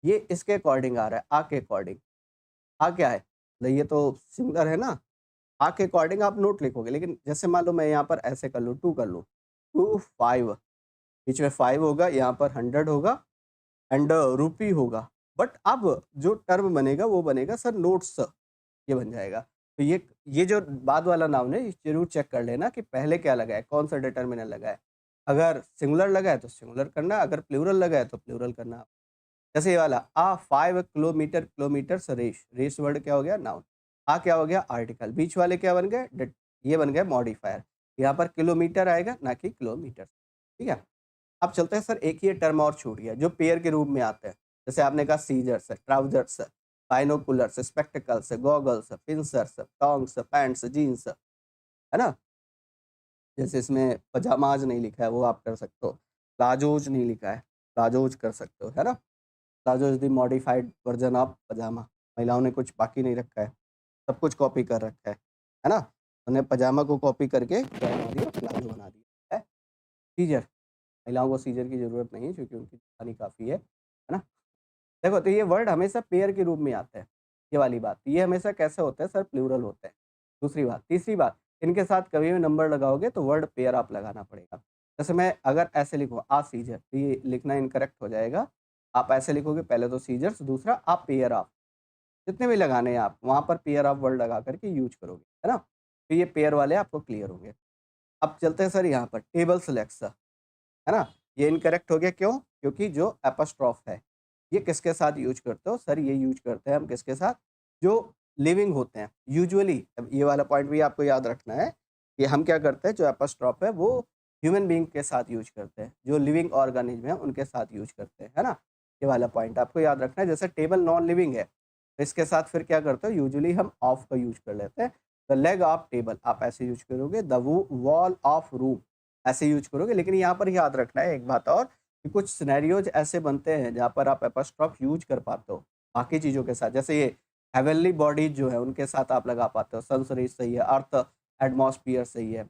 ये इसके अकॉर्डिंग आ रहा है, आ के अकॉर्डिंग। आ क्या है, ये तो सिंगुलर है ना, आ के अकॉर्डिंग आप नोट लिखोगे, लेकिन जैसे मान लो मैं यहाँ पर ऐसे कर लूँ, टू कर लूँ, 2 5, बीच में 5 होगा, यहाँ पर 100 होगा एंड रुपी होगा। बट अब जो टर्म बनेगा वो बनेगा सर नोट्स, ये बन जाएगा। तो ये जो बाद वाला नाउन है, ये जरूर चेक कर लेना कि पहले क्या लगा है, कौन सा डिटर्मिनर लगा है। अगर सिंगुलर लगा है तो सिंगुलर करना, अगर प्लूरल लगा है तो प्लूरल करना। जैसे ये वाला a 5 kilometre, kilometres race, race word क्या हो गया, नाउन। आ क्या हो गया, आर्टिकल। बीच वाले क्या बन गए, ये बन गए मॉडिफायर। यहाँ पर किलोमीटर आएगा ना कि किलोमीटर, ठीक है। अब चलते हैं सर, एक ही टर्म और छूट गया जो पेयर के रूप में आते हैं। जैसे आपने कहा scissors, trousers, binoculars, spectacles, goggles, pincers, tongs, pants, jeans, है ना। जैसे इसमें पजामाज नहीं लिखा है, वो आप कर सकते हो। प्लाजोज नहीं लिखा है, प्लाजोज कर सकते हो, है ना। Palazzo is the modified version of pyjama. महिलाओं ने कुछ बाकी नहीं रखा है, सब कुछ कॉपी कर रखा है ना। उन्हें पजामा को कॉपी करके क्या बना दिया, प्लाजो बना दिया है। सीजर, महिलाओं को सीजर की ज़रूरत नहीं है क्योंकि उनकी कहानी काफ़ी है ना। देखो तो ये वर्ड हमेशा पेयर के रूप में आता है, ये वाली बात। ये हमेशा कैसे होता है सर, प्लूरल होते हैं। दूसरी बात, तीसरी बात, इनके साथ कभी भी नंबर लगाओगे तो वर्ड पेयर आप लगाना पड़ेगा। जैसे मैं अगर ऐसे लिखूँ आ सीजर, तो ये लिखना इनकरेक्ट हो जाएगा। आप ऐसे लिखोगे, पहले तो सीजर्स, दूसरा आप पेयर ऑफ, जितने भी लगाने हैं आप वहाँ पर पेयर ऑफ वर्ड लगा करके यूज करोगे, है ना। तो ये पेयर वाले आपको क्लियर होंगे। अब चलते हैं सर यहाँ पर टेबल सेलेक्ट, है ना। ये इनकरेक्ट हो गया, क्यों, क्योंकि जो एपोस्ट्रोफ है ये किसके साथ यूज करते हो सर, ये यूज करते हैं हम किसके साथ, जो लिविंग होते हैं यूजुअली। अब ये वाला पॉइंट भी आपको याद रखना है कि हम क्या करते हैं, जो एपोस्ट्रोफ है वो ह्यूमन बीइंग के साथ यूज करते हैं, जो लिविंग ऑर्गेनिज्म है उनके साथ यूज करते हैं, है ना। ये वाला पॉइंट आपको याद रखना है। जैसे टेबल नॉन लिविंग है तो इसके साथ फिर क्या करते हो, यूजुअली हम ऑफ का यूज कर लेते हैं। द लेग ऑफ टेबल आप ऐसे यूज करोगे, द वॉल ऑफ रूम ऐसे यूज करोगे। लेकिन यहाँ पर याद रखना है एक बात और, कि कुछ सिनेरियोज ऐसे बनते हैं जहाँ पर आप एपोस्ट्रोफ यूज कर पाते हो बाकी चीज़ों के साथ। जैसे ये हेवनली बॉडीज जो है उनके साथ आप लगा पाते हो, सन सीरीज सही है, अर्थ एटमॉस्फियर सही है।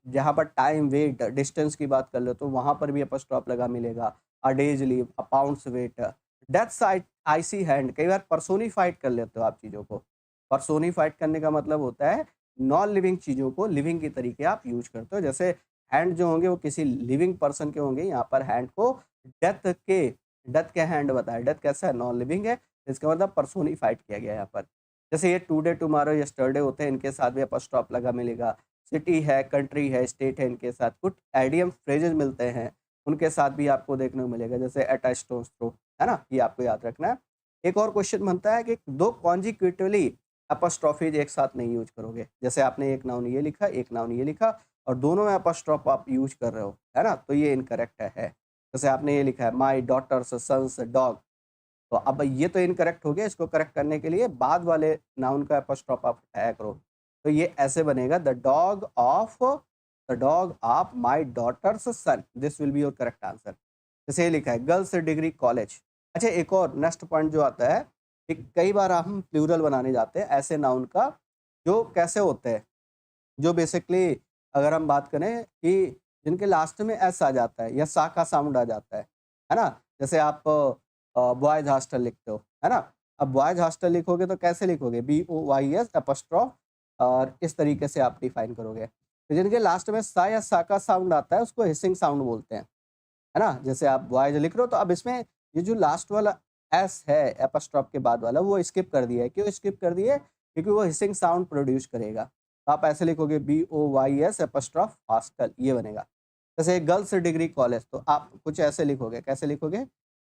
जहाँ पर टाइम वेट डिस्टेंस की बात कर लो तो वहाँ पर भी एपोस्ट्रोफ लगा मिलेगा। A day's leave, a pound's weight, death icy hand, कई बार पर्सोनिफाइड कर लेते हो आप चीज़ों को। पर्सोनिफाइड करने का मतलब होता है नॉन लिविंग चीज़ों को लिविंग के तरीके आप यूज करते हो। जैसे हैंड जो होंगे वो किसी लिविंग पर्सन के होंगे, यहाँ पर हैंड को डेथ के डेथ के हैंड बताया। डेथ कैसा है, नॉन लिविंग है, इसका मतलब पर्सोनिफाइड किया गया यहाँ पर। जैसे ये टुडे, टुमारो, यस्टरडे होते हैं, इनके साथ भी अपॉस्ट्रोफ लगा मिलेगा। सिटी है, कंट्री है, स्टेट है, इनके साथ कुछ आइडियम फ्रेजेस मिलते हैं, उनके साथ भी आपको देखने को मिलेगा। जैसे एट अ स्टोन्स थ्रो, है ना, ये आपको याद रखना है। एक और क्वेश्चन बनता है कि दो कॉन्जिक्यूटिवली अपॉस्ट्रोफीज एक साथ नहीं यूज करोगे। जैसे आपने एक नाउन ये लिखा, एक नाउन ये लिखा और दोनों में अपॉस्ट्रोफ आप यूज कर रहे हो, है ना, तो ये इनकरेक्ट है। जैसे आपने ये लिखा है माई डॉटर्स सन्स डॉग, तो अब ये तो इनकरेक्ट हो गया। इसको करेक्ट करने के लिए बाद वाले नाउन का अपॉस्ट्रोफ आप हटाया करो। तो ये ऐसे बनेगा, the dog of my daughter's son, this will be your correct answer. जैसे ये लिखा है गर्ल्स डिग्री कॉलेज। अच्छा, एक और नेक्स्ट पॉइंट जो आता है कि कई बार हम प्लूरल बनाने जाते हैं ऐसे नाउन का जो कैसे होते हैं, जो बेसिकली अगर हम बात करें कि जिनके लास्ट में एस आ जाता है या सा का साउंड आ जाता है ना। जैसे आप बॉयज हॉस्टल लिखते हो, है ना। अब बॉयज हॉस्टल लिखोगे तो कैसे लिखोगे, BOYS एपोस्ट्रोफ, और इस तरीके से आप डिफाइन करोगे। तो जिनके लास्ट में सा या सा का साउंड आता है उसको हिसिंग साउंड बोलते हैं, है ना। जैसे आप बॉयज लिख रहे हो तो अब इसमें ये जो लास्ट वाला एस है एपोस्ट्रोफ के बाद वाला, वो स्किप कर दिया है। क्यों स्किप कर दिया है, क्योंकि वो हिसिंग साउंड प्रोड्यूस करेगा। तो आप ऐसे लिखोगे BOYS एपोस्ट्रोफ हॉस्टल, ये बनेगा। जैसे गर्ल्स डिग्री कॉलेज, तो आप कुछ ऐसे लिखोगे, कैसे लिखोगे,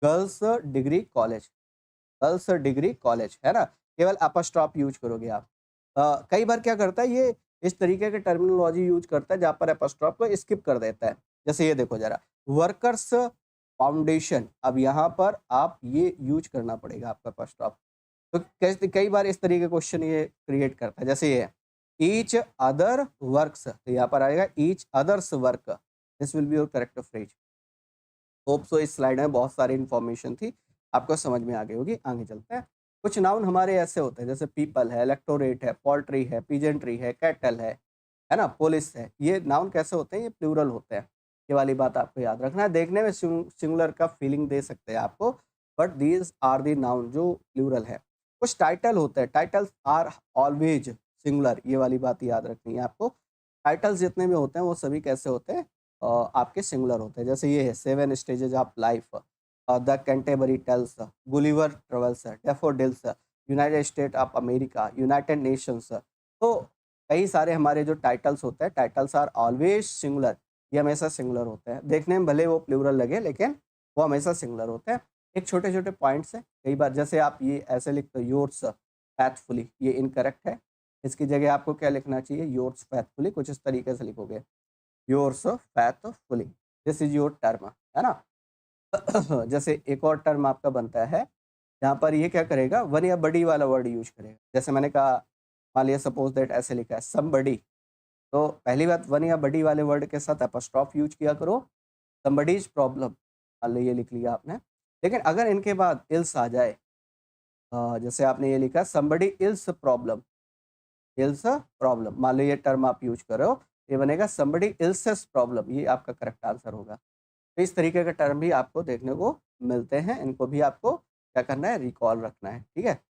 girls degree college, girls degree college, है ना? केवल अपस्ट्रॉफ यूज करोगे आप। कई बार क्या करता है ये इस तरीके की टर्मिनोलॉजी यूज करता है जहाँ पर अपस्ट्रॉफ को स्किप कर देता है। जैसे ये देखो ज़रा, वर्कर्स फाउंडेशन, अब यहाँ पर आप ये यूज करना पड़ेगा आपका अपस्ट्रॉफ। तो कैसे कई बार इस तरीके का क्वेश्चन ये क्रिएट करता है, जैसे ये है ईच अदर वर्क्स, तो यहाँ पर आएगा each others work, this will be your correct phrase. Hope so इस स्लाइड में बहुत सारी इन्फॉर्मेशन थी, आपको समझ में आ गई होगी। आगे चलते हैं। कुछ नाउन हमारे ऐसे होते हैं जैसे पीपल है, इलेक्टोरेट है, पोल्ट्री है, पीजेंट्री है, कैटल है ना, पुलिस है। ये नाउन कैसे होते हैं? ये प्लूरल होते हैं। ये वाली बात आपको याद रखना है। देखने में सिंगुलर का फीलिंग दे सकते हैं आपको, but these are the noun जो प्लूरल है। कुछ टाइटल होते हैं, टाइटल्स आर ऑलवेज सिंगुलर, ये वाली बात याद रखनी है आपको। टाइटल्स जितने भी होते हैं वो सभी कैसे होते हैं? आपके सिंगुलर होते हैं। जैसे ये है seven stages of life, the Canterbury tales, Gulliver travels, daffodils, United State of America, United Nations. तो कई सारे हमारे जो टाइटल्स होते हैं, टाइटल्स आर ऑलवेज सिंगुलर, ये हमेशा सिंगुलर होते हैं। देखने में भले वो प्लूरल लगे लेकिन वो हमेशा सिंगुलर होते हैं। एक छोटे छोटे पॉइंट्स हैं, कई बार जैसे आप ये ऐसे लिखते हो योर्स फैथफुली, ये इनकरेक्ट है। इसकी जगह आपको क्या लिखना चाहिए? योर्स फैथफुली, कुछ इस तरीके से लिखोगे, yours faithfully, this is your term, है ना? जैसे एक और टर्म आपका बनता है जहाँ पर ये क्या करेगा, वन या बडी वाला वर्ड यूज करेगा। जैसे मैंने कहा, मान लिया सपोज दैट ऐसे लिखा है समबडी, तो पहली बात वन या बडी वाले वर्ड के साथ अपस्ट्रॉफ यूज किया करो। समबडीज प्रॉब्लम, मान लो ये लिख लिया आपने। लेकिन अगर इनके बाद इल्स आ जाए, जैसे आपने ये लिखा somebody ills problem, ills problem, मान लो ये टर्म आप यूज कर रहे हो, ये बनेगा समबडी इल्सेस प्रॉब्लम, ये आपका करेक्ट आंसर होगा। तो इस तरीके का टर्म भी आपको देखने को मिलते हैं, इनको भी आपको क्या करना है? रिकॉल रखना है, ठीक है?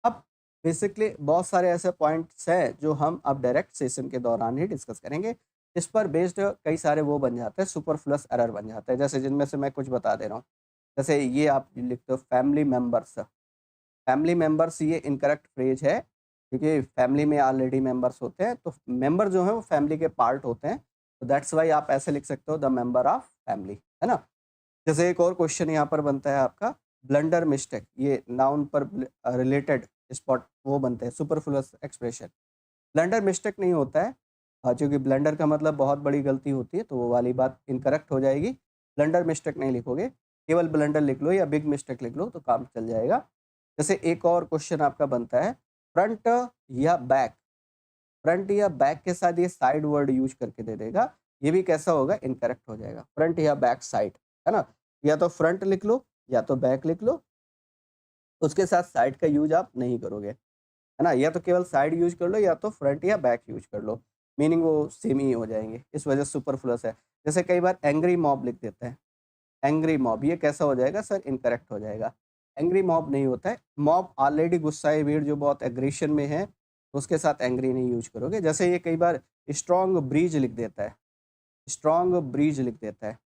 अब बेसिकली बहुत सारे ऐसे पॉइंट्स हैं जो हम अब डायरेक्ट सेशन के दौरान ही डिस्कस करेंगे। इस पर बेस्ड कई सारे वो बन जाते हैं, सुपरफ्लुअस एरर बन जाते हैं, जैसे जिनमें से मैं कुछ बता दे रहा हूँ। जैसे ये आप लिखते हो फैमिली मेंबर्स, फैमिली मेंबर्स ये इनकरेक्ट फ्रेज है, क्योंकि फैमिली में ऑलरेडी मेंबर्स होते हैं, तो मेंबर जो है वो फैमिली के पार्ट होते हैं, तो दैट्स वाई आप ऐसे लिख सकते हो द मेंबर ऑफ फैमिली, है ना? जैसे एक और क्वेश्चन यहाँ पर बनता है आपका ब्लंडर मिस्टेक, ये नाउन पर रिलेटेड स्पॉट वो बनते हैं, सुपरफ्लुअस एक्सप्रेशन। ब्लंडर मिस्टेक नहीं होता है, क्योंकि ब्लंडर का मतलब बहुत बड़ी गलती होती है, तो वो वाली बात इनकरेक्ट हो जाएगी। ब्लंडर मिस्टेक नहीं लिखोगे, केवल ब्लंडर लिख लो या बिग मिस्टेक लिख लो तो काम चल जाएगा। जैसे एक और क्वेश्चन आपका बनता है फ्रंट या बैक, फ्रंट या बैक के साथ ये साइड वर्ड यूज करके दे देगा, ये भी कैसा होगा? इनकरेक्ट हो जाएगा। फ्रंट या बैक साइड, है ना? या तो फ्रंट लिख लो या तो बैक लिख लो, उसके साथ साइड का यूज आप नहीं करोगे, है ना? या तो केवल साइड यूज कर लो या तो फ्रंट या बैक यूज कर लो, मीनिंग वो सेम ही हो जाएंगे, इस वजह से सुपरफ्लुअस है। जैसे कई बार एंग्री मॉब लिख देते हैं, एंग्री मॉब, ये कैसा हो जाएगा सर? इनकरेक्ट हो जाएगा। एंग्री मॉब नहीं होता है, मॉब ऑलरेडी गुस्साए भीड़ जो बहुत एग्रेशन में है, तो उसके साथ एंग्री नहीं यूज करोगे। जैसे ये कई बार स्ट्रॉन्ग ब्रीज लिख देता है, स्ट्रॉन्ग ब्रीज लिख देता है,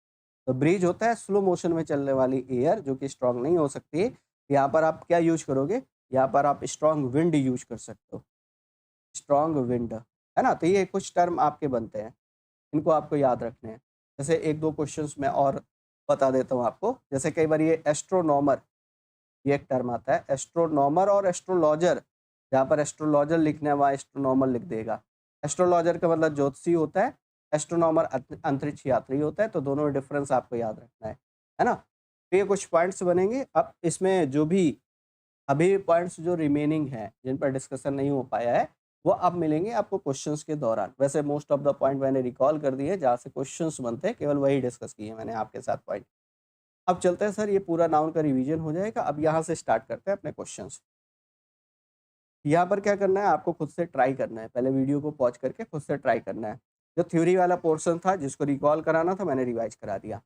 तो ब्रीज होता है स्लो मोशन में चलने वाली एयर जो कि स्ट्रॉन्ग नहीं हो सकती। यहाँ पर आप क्या यूज करोगे? यहाँ पर आप स्ट्रॉन्ग विंड यूज कर सकते हो, स्ट्रॉन्ग विंड, है ना? तो ये कुछ टर्म आपके बनते हैं, इनको आपको याद रखने हैं। जैसे एक दो क्वेश्चंस मैं और बता देता हूँ आपको। जैसे कई बार ये एस्ट्रोनॉमर, ये एक टर्म आता है, एस्ट्रोनॉमर और एस्ट्रोलॉजर, जहाँ पर एस्ट्रोलॉजर लिखना है वहाँ एस्ट्रोनॉमर लिख देगा। एस्ट्रोलॉजर का मतलब ज्योतिषी होता है, एस्ट्रोनॉमर अंतरिक्ष यात्री होता है, तो दोनों डिफरेंस आपको याद रखना है ना? तो ये कुछ पॉइंट्स बनेंगे। अब इसमें जो भी अभी पॉइंट्स जो रिमेनिंग हैं जिन पर डिस्कशन नहीं हो पाया है, वो अब मिलेंगे आपको क्वेश्चंस के दौरान। वैसे मोस्ट ऑफ द पॉइंट मैंने रिकॉल कर दिए, जहाँ से क्वेश्चंस बनते हैं केवल वही डिस्कस किए मैंने आपके साथ पॉइंट। अब चलते हैं सर, ये पूरा नाउन का रिवीजन हो जाएगा। अब यहाँ से स्टार्ट करते हैं अपने क्वेश्चंस। यहाँ पर क्या करना है? आपको खुद से ट्राई करना है, पहले वीडियो को पॉज करके खुद से ट्राई करना है। जो थ्योरी वाला पोर्शन था जिसको रिकॉल कराना था, मैंने रिवाइज करा दिया।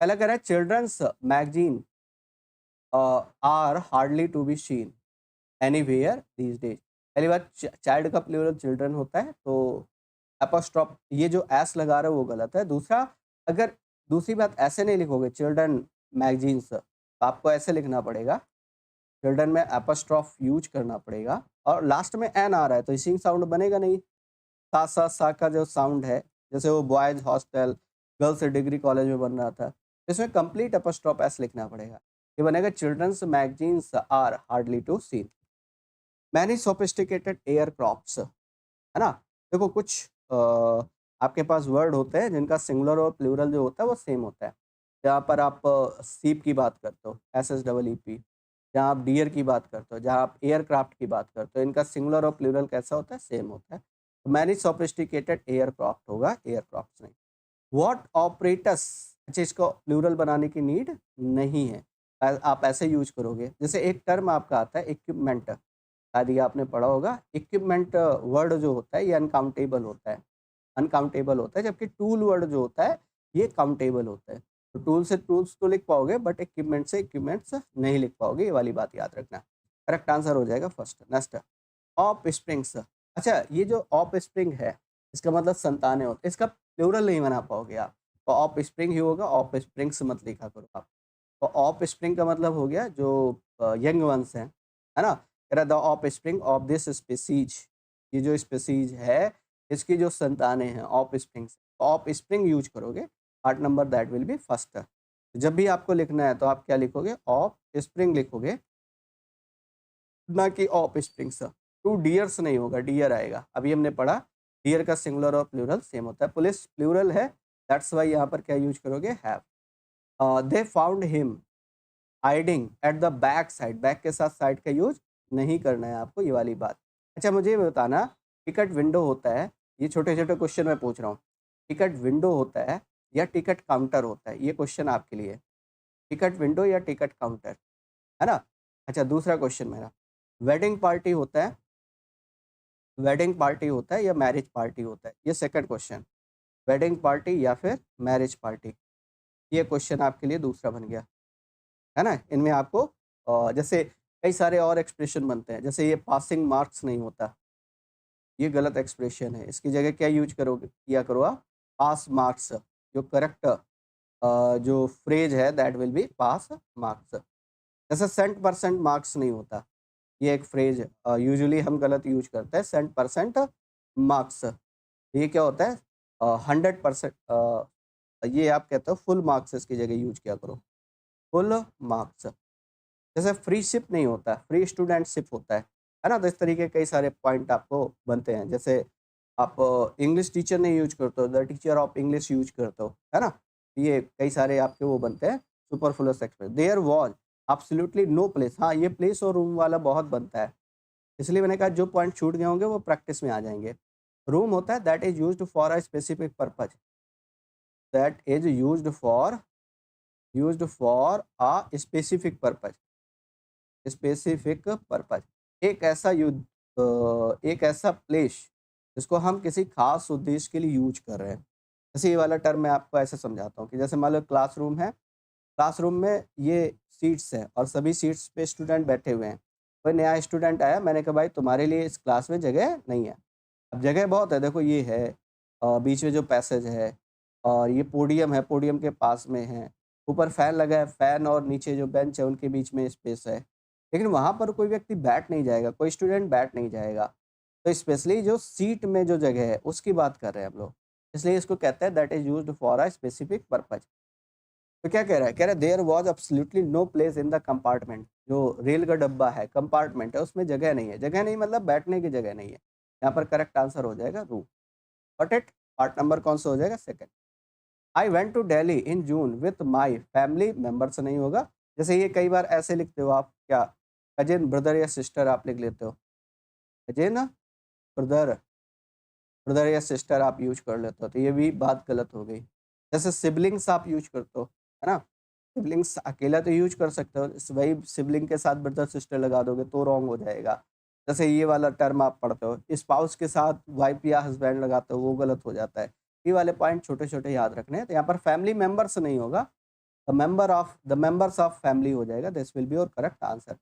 पहला कह रहा है children's magazine are hardly to be seen anywhere these days. पहली बात, चाइल्ड का प्लूरल चिल्ड्रन होता है, तो एपोस्ट्रॉफ ये जो एस लगा रहे हो वो गलत है। दूसरा, अगर दूसरी बात ऐसे नहीं लिखोगे चिल्ड्रन मैगजीन्स, तो आपको ऐसे लिखना पड़ेगा, चिल्ड्रन में एपोस्ट्रॉफ यूज करना पड़ेगा, और लास्ट में एन आ रहा है तो इसी साउंड बनेगा नहीं। सा सा सा का जो साउंड है, जैसे वो boys hostel, girls degree college में बन रहा था, इसमें कंप्लीट एपोस्ट्रॉफ एस लिखना पड़ेगा। ये बनेगा children's magazines are hardly to seen. Many sophisticated aircrafts, है ना। देखो कुछ आपके पास वर्ड होते हैं जिनका सिंगुलर और प्लूरल जो होता है वो सेम होता है। जहाँ पर आप सीप की बात करते हो SSEEP, जहाँ आप डियर की बात करते हो, जहाँ आप एयरक्राफ्ट की बात करते हो, इनका सिंगुलर और प्लूरल कैसा होता है, सेम होता है। तो मैनी सोफिस्टिकेटेड एयरक्राफ्ट होगा, एयरक्राफ्ट नहीं। व्हाट ऑपरेटस, अच्छा इसको प्लूरल बनाने की नीड नहीं है। आप ऐसे यूज करोगे, जैसे एक टर्म आपका आता है इक्विपमेंट, शायद ये आपने पढ़ा होगा। इक्विपमेंट वर्ड जो होता है ये अनकाउंटेबल होता है, अनकाउंटेबल होता है, जबकि टूल वर्ड जो होता है ये काउंटेबल होता है। तो टूल से टूल्स तो लिख पाओगे, बट इक्विपमेंट से इक्विपमेंट्स नहीं लिख पाओगे, ये वाली बात याद रखना। करेक्ट आंसर हो जाएगा फर्स्ट। Next, of springs. अच्छा ये जो ऑफ स्प्रिंग है इसका मतलब संतानें होते हैं, इसका प्लूरल नहीं बना पाओगे आप, तो ऑफ स्प्रिंग ही होगा, ऑफ स्प्रिंग्स मत लिखा करो आप। तो ऑफ स्प्रिंग का मतलब हो गया जो यंग वंस हैं, है ना। कह रहा the offspring of this species, ये जो स्पीसीज है इसकी जो संतानें हैं offsprings, offspring use करोगे, part number that will be first. जब भी आपको लिखना है तो आप क्या लिखोगे, ऑफ स्प्रिंग लिखोगे, ना कि ऑफ स्प्रिंग्स। टू डियर्स नहीं होगा, डियर आएगा। अभी हमने पढ़ा डियर का सिंगुलर और प्लूरल सेम होता है, पुलिस प्लूरल है, दैट्स वाई यहाँ पर क्या यूज करोगे, have. They found him hiding at the back side, back के साथ साइड का यूज नहीं करना है आपको, ये वाली बात। अच्छा मुझे ये बताना, टिकट विंडो होता है, ये छोटे छोटे क्वेश्चन मैं पूछ रहा हूँ, टिकट विंडो होता है या टिकट काउंटर होता है, ये क्वेश्चन आपके लिए। टिकट विंडो या टिकट काउंटर, है ना। अच्छा दूसरा क्वेश्चन मेरा, वेडिंग पार्टी होता है, वेडिंग पार्टी होता है या मैरिज पार्टी होता है, ये सेकंड क्वेश्चन। वेडिंग पार्टी या फिर मैरिज पार्टी, ये क्वेश्चन आपके लिए दूसरा बन गया, है ना। इनमें आपको जैसे कई सारे और एक्सप्रेशन बनते हैं, जैसे ये पासिंग मार्क्स नहीं होता, ये गलत एक्सप्रेशन है, इसकी जगह क्या यूज करोगे, किया करो आप पास मार्क्स। जो करेक्ट जो फ्रेज है that will B pass marks. जैसे सेंट परसेंट मार्क्स नहीं होता, ये एक फ्रेज यूजुअली हम गलत यूज करते हैं, सेंट परसेंट मार्क्स, ये क्या होता है 100%, ये आप कहते हो फुल मार्क्स, इसकी जगह यूज किया करो फुल मार्क्स। जैसे फ्री शिप नहीं होता, फ्री स्टूडेंटशिप होता है ना। तो इस तरीके कई सारे पॉइंट आपको बनते हैं। जैसे आप इंग्लिश टीचर नहीं यूज करते हो, the teacher of English use करते हो, है ना। ये कई सारे आपके वो बनते हैं superfluous expression. There was absolutely no place, हाँ ये प्लेस और रूम वाला बहुत बनता है, इसलिए मैंने कहा जो पॉइंट छूट गए होंगे वो प्रैक्टिस में आ जाएंगे। रूम होता है that is used for a specific purpose, that is used for a specific purpose, specific purpose. एक ऐसा युद्ध एक ऐसा प्लेस जिसको हम किसी खास उद्देश्य के लिए यूज कर रहे हैं। जैसे ये वाला टर्म मैं आपको ऐसे समझाता हूँ कि जैसे मान लो क्लासरूम है, क्लासरूम में ये सीट्स हैं और सभी सीट्स पे स्टूडेंट बैठे हुए हैं। कोई नया स्टूडेंट आया, मैंने कहा भाई तुम्हारे लिए इस क्लास में जगह नहीं है। अब जगह बहुत है, देखो ये है बीच में जो पैसेज है, और ये पोडियम है, पोडियम के पास में है, ऊपर फैन लगा है, फैन और नीचे जो बेंच है उनके बीच में स्पेस है, लेकिन वहाँ पर कोई व्यक्ति बैठ नहीं जाएगा, कोई स्टूडेंट बैठ नहीं जाएगा। तो स्पेशली जो सीट में जो जगह है उसकी बात कर रहे हैं हम लोग, इसलिए इसको कहते हैं that is used for a specific purpose. तो क्या कह रहा है, कह रहा है there was absolutely no place in the compartment, जो रेल का डब्बा है कंपार्टमेंट है उसमें जगह नहीं है, जगह नहीं मतलब बैठने की जगह नहीं है। यहाँ पर करेक्ट आंसर हो जाएगा room. But it part number कौन सा हो जाएगा, second. I went to Delhi in June with my family members नहीं होगा। जैसे ये कई बार ऐसे लिखते हो आप, क्या कजिन ब्रदर या सिस्टर आप लिख लेते हो, कजिन ब्रदर, ब्रदर या सिस्टर आप यूज कर लेते हो, तो ये भी बात गलत हो गई। जैसे सिबलिंग्स आप यूज करते हो, है ना। सिबलिंग्स अकेला तो यूज कर सकते हो, वही सिबलिंग के साथ ब्रदर सिस्टर लगा दोगे तो रॉन्ग हो जाएगा। जैसे ये वाला टर्म आप पढ़ते हो, स्पाउस के साथ वाइफ या हस्बैंड लगाते हो, वो गलत हो जाता है। ये वाले पॉइंट छोटे छोटे याद रखने हैं। तो यहाँ पर फैमिली मेंबर्स नहीं होगा, द मेंबर्स ऑफ फैमिली हो जाएगा, this will be your correct answer.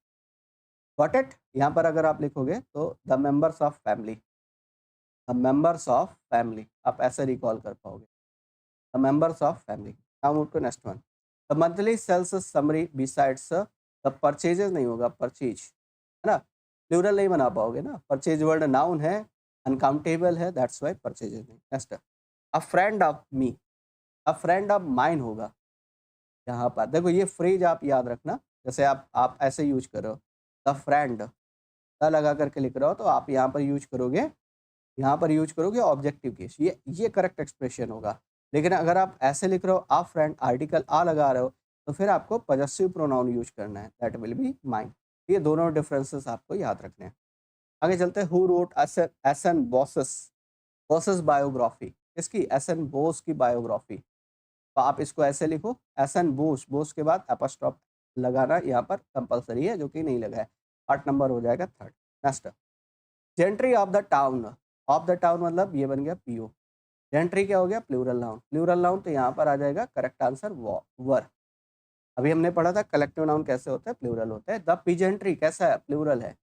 Got it. यहाँ पर अगर आप लिखोगे तो the members of family, the members of family आप ऐसे रिकॉल कर पाओगे, the members of family. Now move to next one, the monthly sales summary besides the purchases नहीं होगा, परचेज, है ना। प्लूरल नहीं बना पाओगे ना, परचेज वर्ड नाउन है, अनकाउंटेबल है, दैट्स वाई परचेजेस नहीं। Next, a friend of me, a friend of mine होगा। यहाँ पर देखो ये फ्रेज आप याद रखना, जैसे आप ऐसे यूज करो द फ्रेंड, द लगा करके लिख रहे हो तो आप यहाँ पर यूज करोगे ऑब्जेक्टिव केस, ये करेक्ट एक्सप्रेशन होगा। लेकिन अगर आप ऐसे लिख रहे हो आ फ्रेंड, आर्टिकल आ लगा रहे हो, तो फिर आपको पजेसिव प्रोनाउन यूज करना है, दैट विल बी माइन। ये दोनों डिफरेंसेस आपको याद रखने हैं। आगे चलते हैं, who wrote S N Bose's biography, इसकी एस एन बोस की बायोग्राफी। तो आप इसको ऐसे लिखो, एस एन बोस के बाद एपोस्ट्रोफ लगाना यहाँ पर कंपलसरी है, जो कि नहीं लगा है। पार्ट नंबर हो जाएगा 3rd। Next, gentry of the town मतलब ये बन गया पीओ। जेंट्री क्या हो गया, प्लूरल नाउन तो यहाँ पर आ जाएगा करेक्ट आंसर वर। अभी हमने पढ़ा था कलेक्टिव नाउन कैसे होता है, प्लूरल होता है। द पीजेंट्री कैसा है, प्लूरल है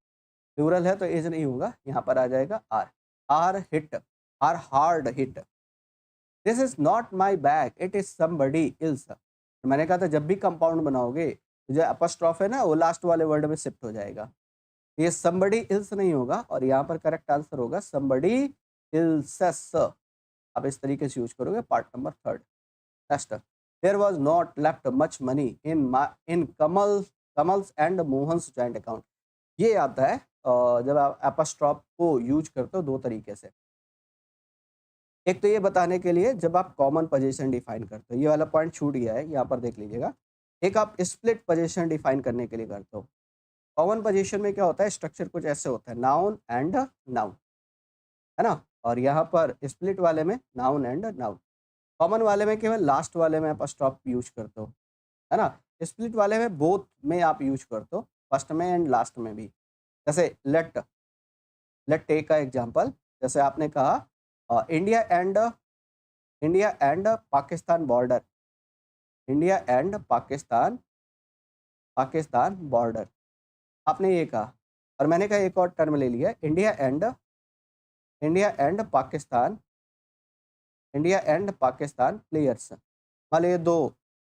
तो इज नहीं होगा, यहाँ पर आ जाएगा are hard hit. This is not my bag, it is somebody else. मैंने कहा था जब भी कंपाउंड बनाओगे तो जो अपस्ट्रॉफ है ना वो लास्ट वाले वर्ड में शिफ्ट हो जाएगा। ये समबडी इल्स नहीं होगा, और यहाँ पर करेक्ट आंसर होगा समबडी इल्सेस। आप इस तरीके से यूज करोगे, part number 3rd। Next, there was not left much money in Kamal's and Mohan's joint account. ये आता है जब आप एपोस्ट्रोफ को यूज करते हो दो तरीके से। एक तो ये बताने के लिए जब आप कॉमन पोजीशन डिफाइन करते हो, ये वाला पॉइंट छूट गया है, यहाँ पर देख लीजिएगा। एक आप स्प्लिट पोजीशन डिफाइन करने के लिए करते हो। कॉमन पोजीशन में क्या होता है, स्ट्रक्चर कुछ ऐसे होता है, नाउन एंड नाउन, है ना। और यहाँ पर स्प्लिट वाले में नाउन एंड नाउन। कॉमन वाले में केवल लास्ट वाले में अपस्ट्रॉफ यूज करते हो, है ना। स्प्लिट वाले में बोथ में आप यूज करते हो, फर्स्ट में एंड लास्ट में भी। जैसे लेट टेक का एग्जांपल, जैसे आपने कहा India and Pakistan border, India and Pakistan border, आपने ये कहा। और मैंने कहा एक और टर्म ले लिया, इंडिया एंड पाकिस्तान प्लेयर्स। मान लीजिए दो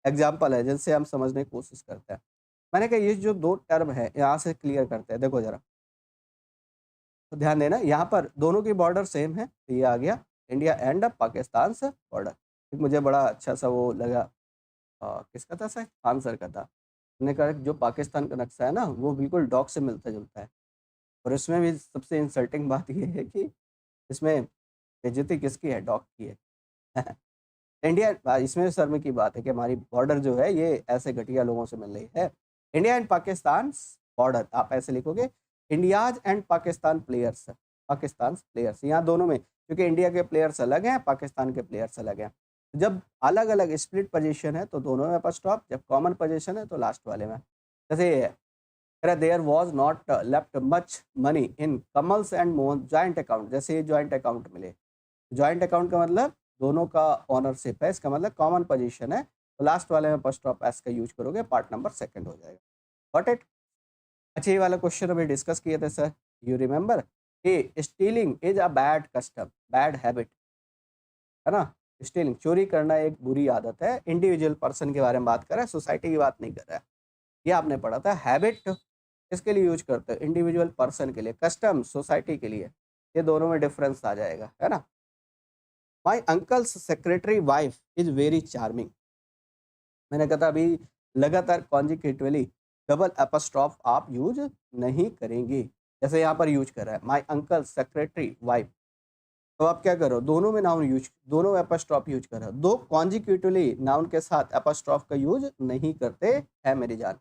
एग्जाम्पल है जिनसे हम समझने की कोशिश करते हैं। मैंने कहा ये जो दो टर्म है यहाँ से क्लियर करते हैं, देखो जरा तो ध्यान देना, यहाँ पर दोनों की बॉर्डर सेम है, तो ये आ गया इंडिया एंड पाकिस्तान से बॉर्डर। मुझे बड़ा अच्छा सा वो लगा, किसका था सर, खान सर का था। उन्होंने कहा जो पाकिस्तान का नक्शा है ना वो बिल्कुल डॉग से मिलता जुलता है। और इसमें भी सबसे इंसल्टिंग बात ये है कि इसमें बेइज्जती किसकी है, डॉग की है। इंडिया, इसमें शर्म की बात है कि हमारी बॉर्डर जो है ये ऐसे घटिया लोगों से मिल रही है। इंडिया एंड पाकिस्तान बॉर्डर, आप ऐसे लिखोगे इंडियाज एंड पाकिस्तान प्लेयर्स, यहाँ दोनों में, क्योंकि इंडिया के प्लेयर्स अलग हैं, पाकिस्तान के प्लेयर्स अलग हैं। जब अलग अलग स्प्लिट पोजीशन है तो दोनों में अपस्ट्रॉफ, जब कॉमन पोजीशन है तो लास्ट वाले में। जैसे ये है, there was not left much money in Kamal's and Mohan joint account. जैसे ये जॉइंट अकाउंट मिले, जॉइंट अकाउंट का मतलब दोनों का ऑनरशिप है, इसका मतलब कॉमन पोजीशन है, तो लास्ट वाले में अपस्ट्रॉफ एस का यूज करोगे, पार्ट नंबर 2nd हो जाएगा। Got it. अच्छा, ये वाला क्वेश्चन अभी डिस्कस किए थे सर, यू रिमेंबर कि stealing is a bad custom, bad habit, है ना। स्टीलिंग, चोरी करना एक बुरी आदत है। इंडिविजुअल पर्सन के बारे में बात कर रहा है, सोसाइटी की बात नहीं कर रहा है। ये आपने पढ़ा था। हैबिट किसके लिए यूज करते हो, इंडिविजुअल पर्सन के लिए, कस्टम सोसाइटी के लिए। ये दोनों में डिफरेंस आ जाएगा, है ना। My uncle's secretary wife is very charming. मैंने कहा था अभी लगातार कॉन्जिकेटिवली डबल एपोस्ट्रॉफ आप यूज नहीं करेंगे, जैसे यहाँ पर यूज कर रहा है माई अंकल सेक्रेटरी वाइफ। तो आप क्या करो, दोनों में नाउन यूज, दोनों एपोस्ट्रॉफ यूज कर रहे हो, दो कॉन्जिक्यूटिवली नाउन के साथ एपोस्ट्रॉफ का यूज नहीं करते हैं मेरी जान।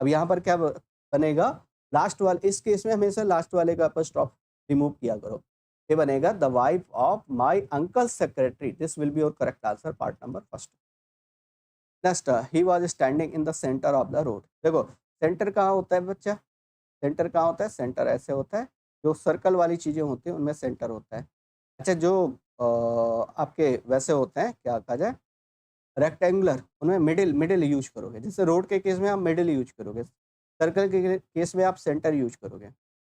अब यहाँ पर क्या बनेगा, लास्ट वाले, इस केस में हमेशा लास्ट वाले का एपोस्ट्रॉफ रिमूव किया करो। ये बनेगा the wife of my uncle secretary, this will be your correct answer, part number 1st। Next, he was standing in the centre of the road. देखो सेंटर कहाँ होता है बच्चा, सेंटर कहाँ होता है, सेंटर ऐसे होता है, जो सर्कल वाली चीज़ें होती हैं उनमें सेंटर होता है। अच्छा, जो आपके वैसे होते हैं, क्या कहा जाए, रेक्टेंगुलर, उनमें मिडिल यूज करोगे। जैसे रोड के केस में आप मिडिल यूज करोगे, सर्कल के केस में आप सेंटर यूज करोगे।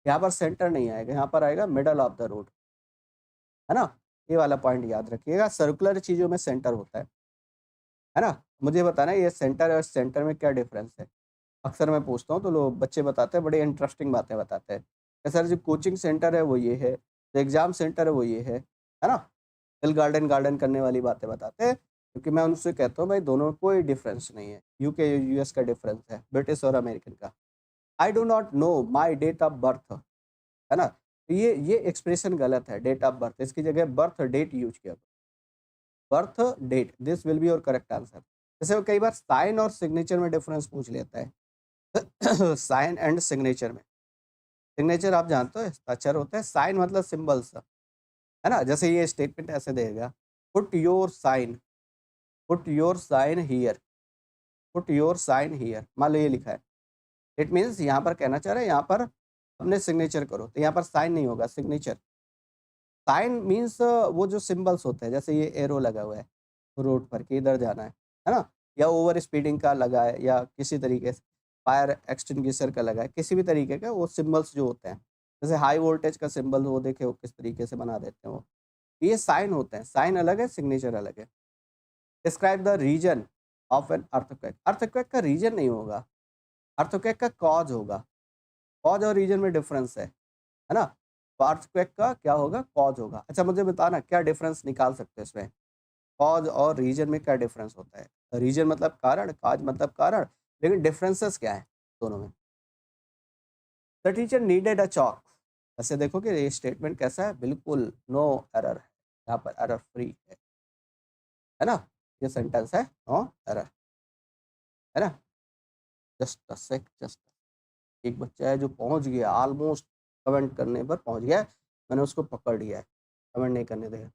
यहाँ पर सेंटर नहीं आएगा, यहाँ पर आएगा मिडल ऑफ द रोड, है ना। ये वाला पॉइंट याद रखिएगा, सर्कुलर चीज़ों में सेंटर होता है ना। मुझे बताना ये सेंटर और सेंटर में क्या डिफरेंस है। अक्सर मैं पूछता हूँ तो लोग, बच्चे बताते हैं, बड़ी इंटरेस्टिंग बातें बताते हैं। सर जो कोचिंग सेंटर है वो ये है, जो एग्जाम सेंटर है वो ये है ना। दिल गार्डन करने वाली बातें बताते हैं। क्योंकि मैं उनसे कहता हूँ भाई दोनों में कोई डिफरेंस नहीं है, यूके यूएस का डिफरेंस है, ब्रिटिश और अमेरिकन का। I do not know my date of birth, है ना, तो ये एक्सप्रेशन गलत है, डेट ऑफ बर्थ, इसकी जगह बर्थ डेट यूज किया, birth date, this will be your correct answer. जैसे वो कई बार साइन और सिग्नेचर में डिफरेंस पूछ लेता है साइन एंड सिग्नेचर में, सिग्नेचर आप जानते हो हस्ताक्षर होता है, साइन मतलब सिंबल्स, है ना, जैसे ये स्टेटमेंट ऐसे देगा, put your sign, put your sign here, put your sign here, मान लो ये लिखा है, इट मीन्स यहाँ पर कहना चाह रहा है यहाँ पर अपने सिग्नेचर करो, तो यहाँ पर साइन नहीं होगा, सिग्नेचर। साइन मीन्स वो जो सिंबल्स होते हैं, जैसे ये एरो लगा हुआ है रोड पर कि इधर जाना है ना, या ओवर स्पीडिंग का लगा है, या किसी तरीके से फायर एक्सटिंग्विशर का लगा है, किसी भी तरीके का वो सिंबल्स जो होते हैं, जैसे हाई वोल्टेज का सिंबल वो देखे वो किस तरीके से बना देते हैं वो, ये साइन होते हैं, साइन अलग है, सिग्नेचर अलग है। Describe the reason of an earthquake, earthquake का रीजन नहीं होगा, अर्थक्वेक का कॉज होगा, कॉज और रीजन में डिफरेंस है ना, तो अर्थक्वेक का क्या होगा, कॉज होगा। अच्छा मुझे बताना क्या डिफरेंस निकाल सकते हो इसमें, कॉज और रीजन में क्या डिफरेंस होता है, रीजन मतलब कारण, कॉज मतलब कारण, लेकिन डिफरेंसेस क्या है दोनों में। The teacher needed a chalk, ऐसे देखो कि ये स्टेटमेंट कैसा है, बिल्कुल नो एरर है, यहाँ पर एरर फ्री है ना, ये सेंटेंस है नो एरर, है ना। जस्ट अ सेक, जस्ट एक बच्चा है जो पहुंच गया, ऑलमोस्ट कमेंट करने पर पहुंच गया, मैंने उसको पकड़ लिया है, कमेंट नहीं करने देगा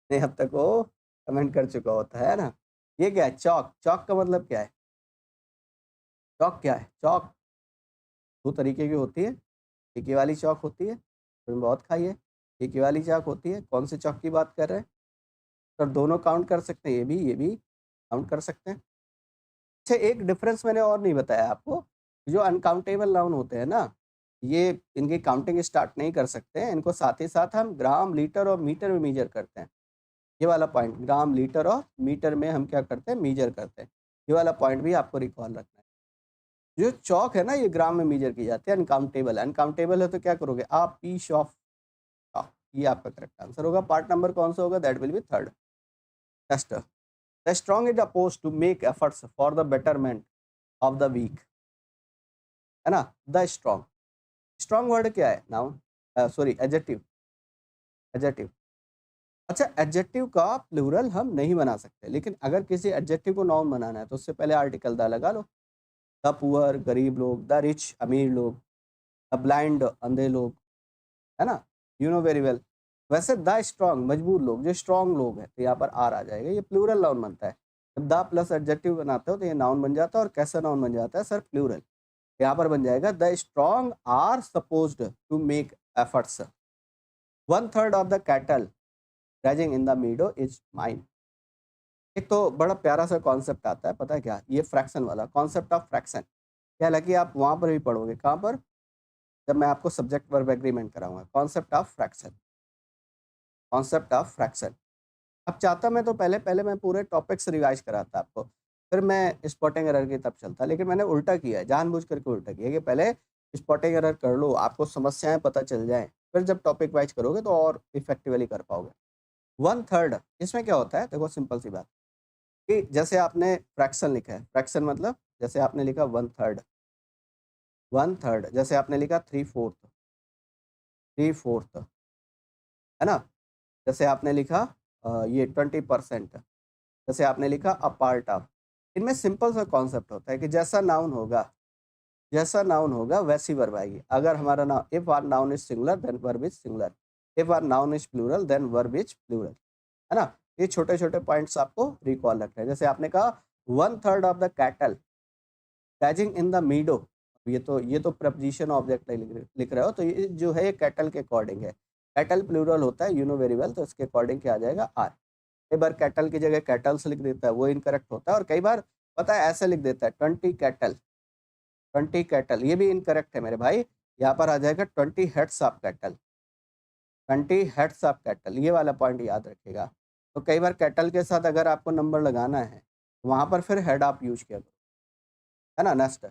नहीं, अब तक वो कमेंट कर चुका होता है ना। ये क्या है, चौक, चौक का मतलब क्या है, चौक क्या है, चौक दो तरीके की होती है, एक ये वाली चौक होती है, तुमने बहुत खाई है, एक ये वाली चौक होती है, कौन से चौक की बात कर रहे हैं, सर दोनों काउंट कर सकते हैं, ये भी काउंट कर सकते हैं। अच्छा एक डिफरेंस मैंने और नहीं बताया आपको, जो अनकाउंटेबल नाउन होते हैं ना, ये इनकी काउंटिंग स्टार्ट नहीं कर सकते हैं, इनको साथ ही साथ हम ग्राम, लीटर और मीटर में मेजर करते हैं। ये वाला पॉइंट, ग्राम, लीटर और मीटर में हम क्या करते हैं, मेजर करते हैं, ये वाला पॉइंट भी आपको रिकॉल रखना है। जो चौक है ना ये ग्राम में मेजर की जाती है, अनकाउंटेबल, अनकाउंटेबल है तो क्या करोगे आप, पीस ऑफ चौक, ये आपका करेक्ट आंसर होगा। पार्ट नंबर कौन सा होगा, that will be third. Next, the strong is oppose to make efforts for the betterment of the weak, है ना, द स्ट्रॉन्ग, स्ट्रॉन्ग वर्ड क्या है, नाउन, सॉरी एडजेक्टिव, एडजेक्टिव। अच्छा एडजेक्टिव का प्लूरल हम नहीं बना सकते, लेकिन अगर किसी एडजेक्टिव को नाउन बनाना है तो उससे पहले आर्टिकल द लगा लो, द पुअर गरीब लोग, द रिच अमीर लोग, द ब्लाइंड अंधे लोग, है ना, यू नो वेरी वेल। वैसे द स्ट्रॉन्ग मजबूर लोग, जो स्ट्रॉन्ग लोग हैं, तो यहाँ पर आर आ जाएगा, ये प्लूरल नाउन बनता है। जब द प्लस एडजेक्टिव बनाते हो तो ये नाउन बन जाता है, और कैसा नाउन बन जाता है सर, प्लूरल। यहाँ पर बन जाएगा the strong are supposed to make efforts, one third of the cattle rising in the meadow is mine. एक तो बड़ा प्यारा सा कॉन्सेप्ट आता है, पता है क्या, ये फ्रैक्शन वाला कॉन्सेप्ट ऑफ फ्रैक्शन, हालांकि आप वहाँ पर भी पढ़ोगे, कहाँ पर, जब मैं आपको सब्जेक्ट वर्ब एग्रीमेंट कराऊंगा, concept of fraction, concept of fraction. अब चाहता मैं तो पहले पहले मैं पूरे टॉपिक्स रिवाइज कराता आपको, फिर मैं स्पॉटिंग एरर की तरफ चलता, लेकिन मैंने उल्टा किया है, जानबूझ करके उल्टा किया कि पहले स्पॉटिंग एरर कर लो, आपको समस्याएं पता चल जाएं, फिर जब टॉपिक वाइज करोगे तो और इफेक्टिवली कर पाओगे। वन थर्ड, इसमें क्या होता है, देखो सिंपल सी बात, कि जैसे आपने फ्रैक्शन लिखा है, फ्रैक्शन मतलब जैसे आपने लिखा वन थर्ड, वन थर्ड, जैसे आपने लिखा थ्री फोर्थ, थ्री फोर्थ, है ना, जैसे आपने लिखा ये 20%, जैसे आपने लिखा अ पार्ट ऑफ, इनमें सिंपल सा कॉन्सेप्ट होता है कि जैसा नाउन होगा, जैसा नाउन होगा वैसी वर्ब आएगी। अगर हमारा noun, if our noun is singular then verb is singular, if our noun is plural then verb is plural, है ना। ये छोटे छोटे पॉइंट्स आपको रिकॉल रखने हैं। जैसे आपने कहा one third of the cattle grazing in the meadow, ये तो प्रपोजिशन ऑब्जेक्ट लिख रहे हो, तो ये जो है ये कैटल के अकॉर्डिंग है, कैटल प्लूरल होता है, यू नो वेरी वेल, तो इसके अकॉर्डिंग क्या आ जाएगा, आर। कई बार कैटल की जगह कैटल्स लिख देता है, वो इनकरेक्ट होता है, और कई बार पता है ऐसे लिख देता है 20 कैटल, 20 कैटल, ये भी इनकरेक्ट है मेरे भाई, यहाँ पर आ जाएगा 20 heads of cattle, 20 heads of cattle, ये वाला पॉइंट याद रखिएगा। तो कई बार कैटल के साथ अगर आपको नंबर लगाना है, वहाँ पर फिर हेड आप यूज किया करो, है ना। Next,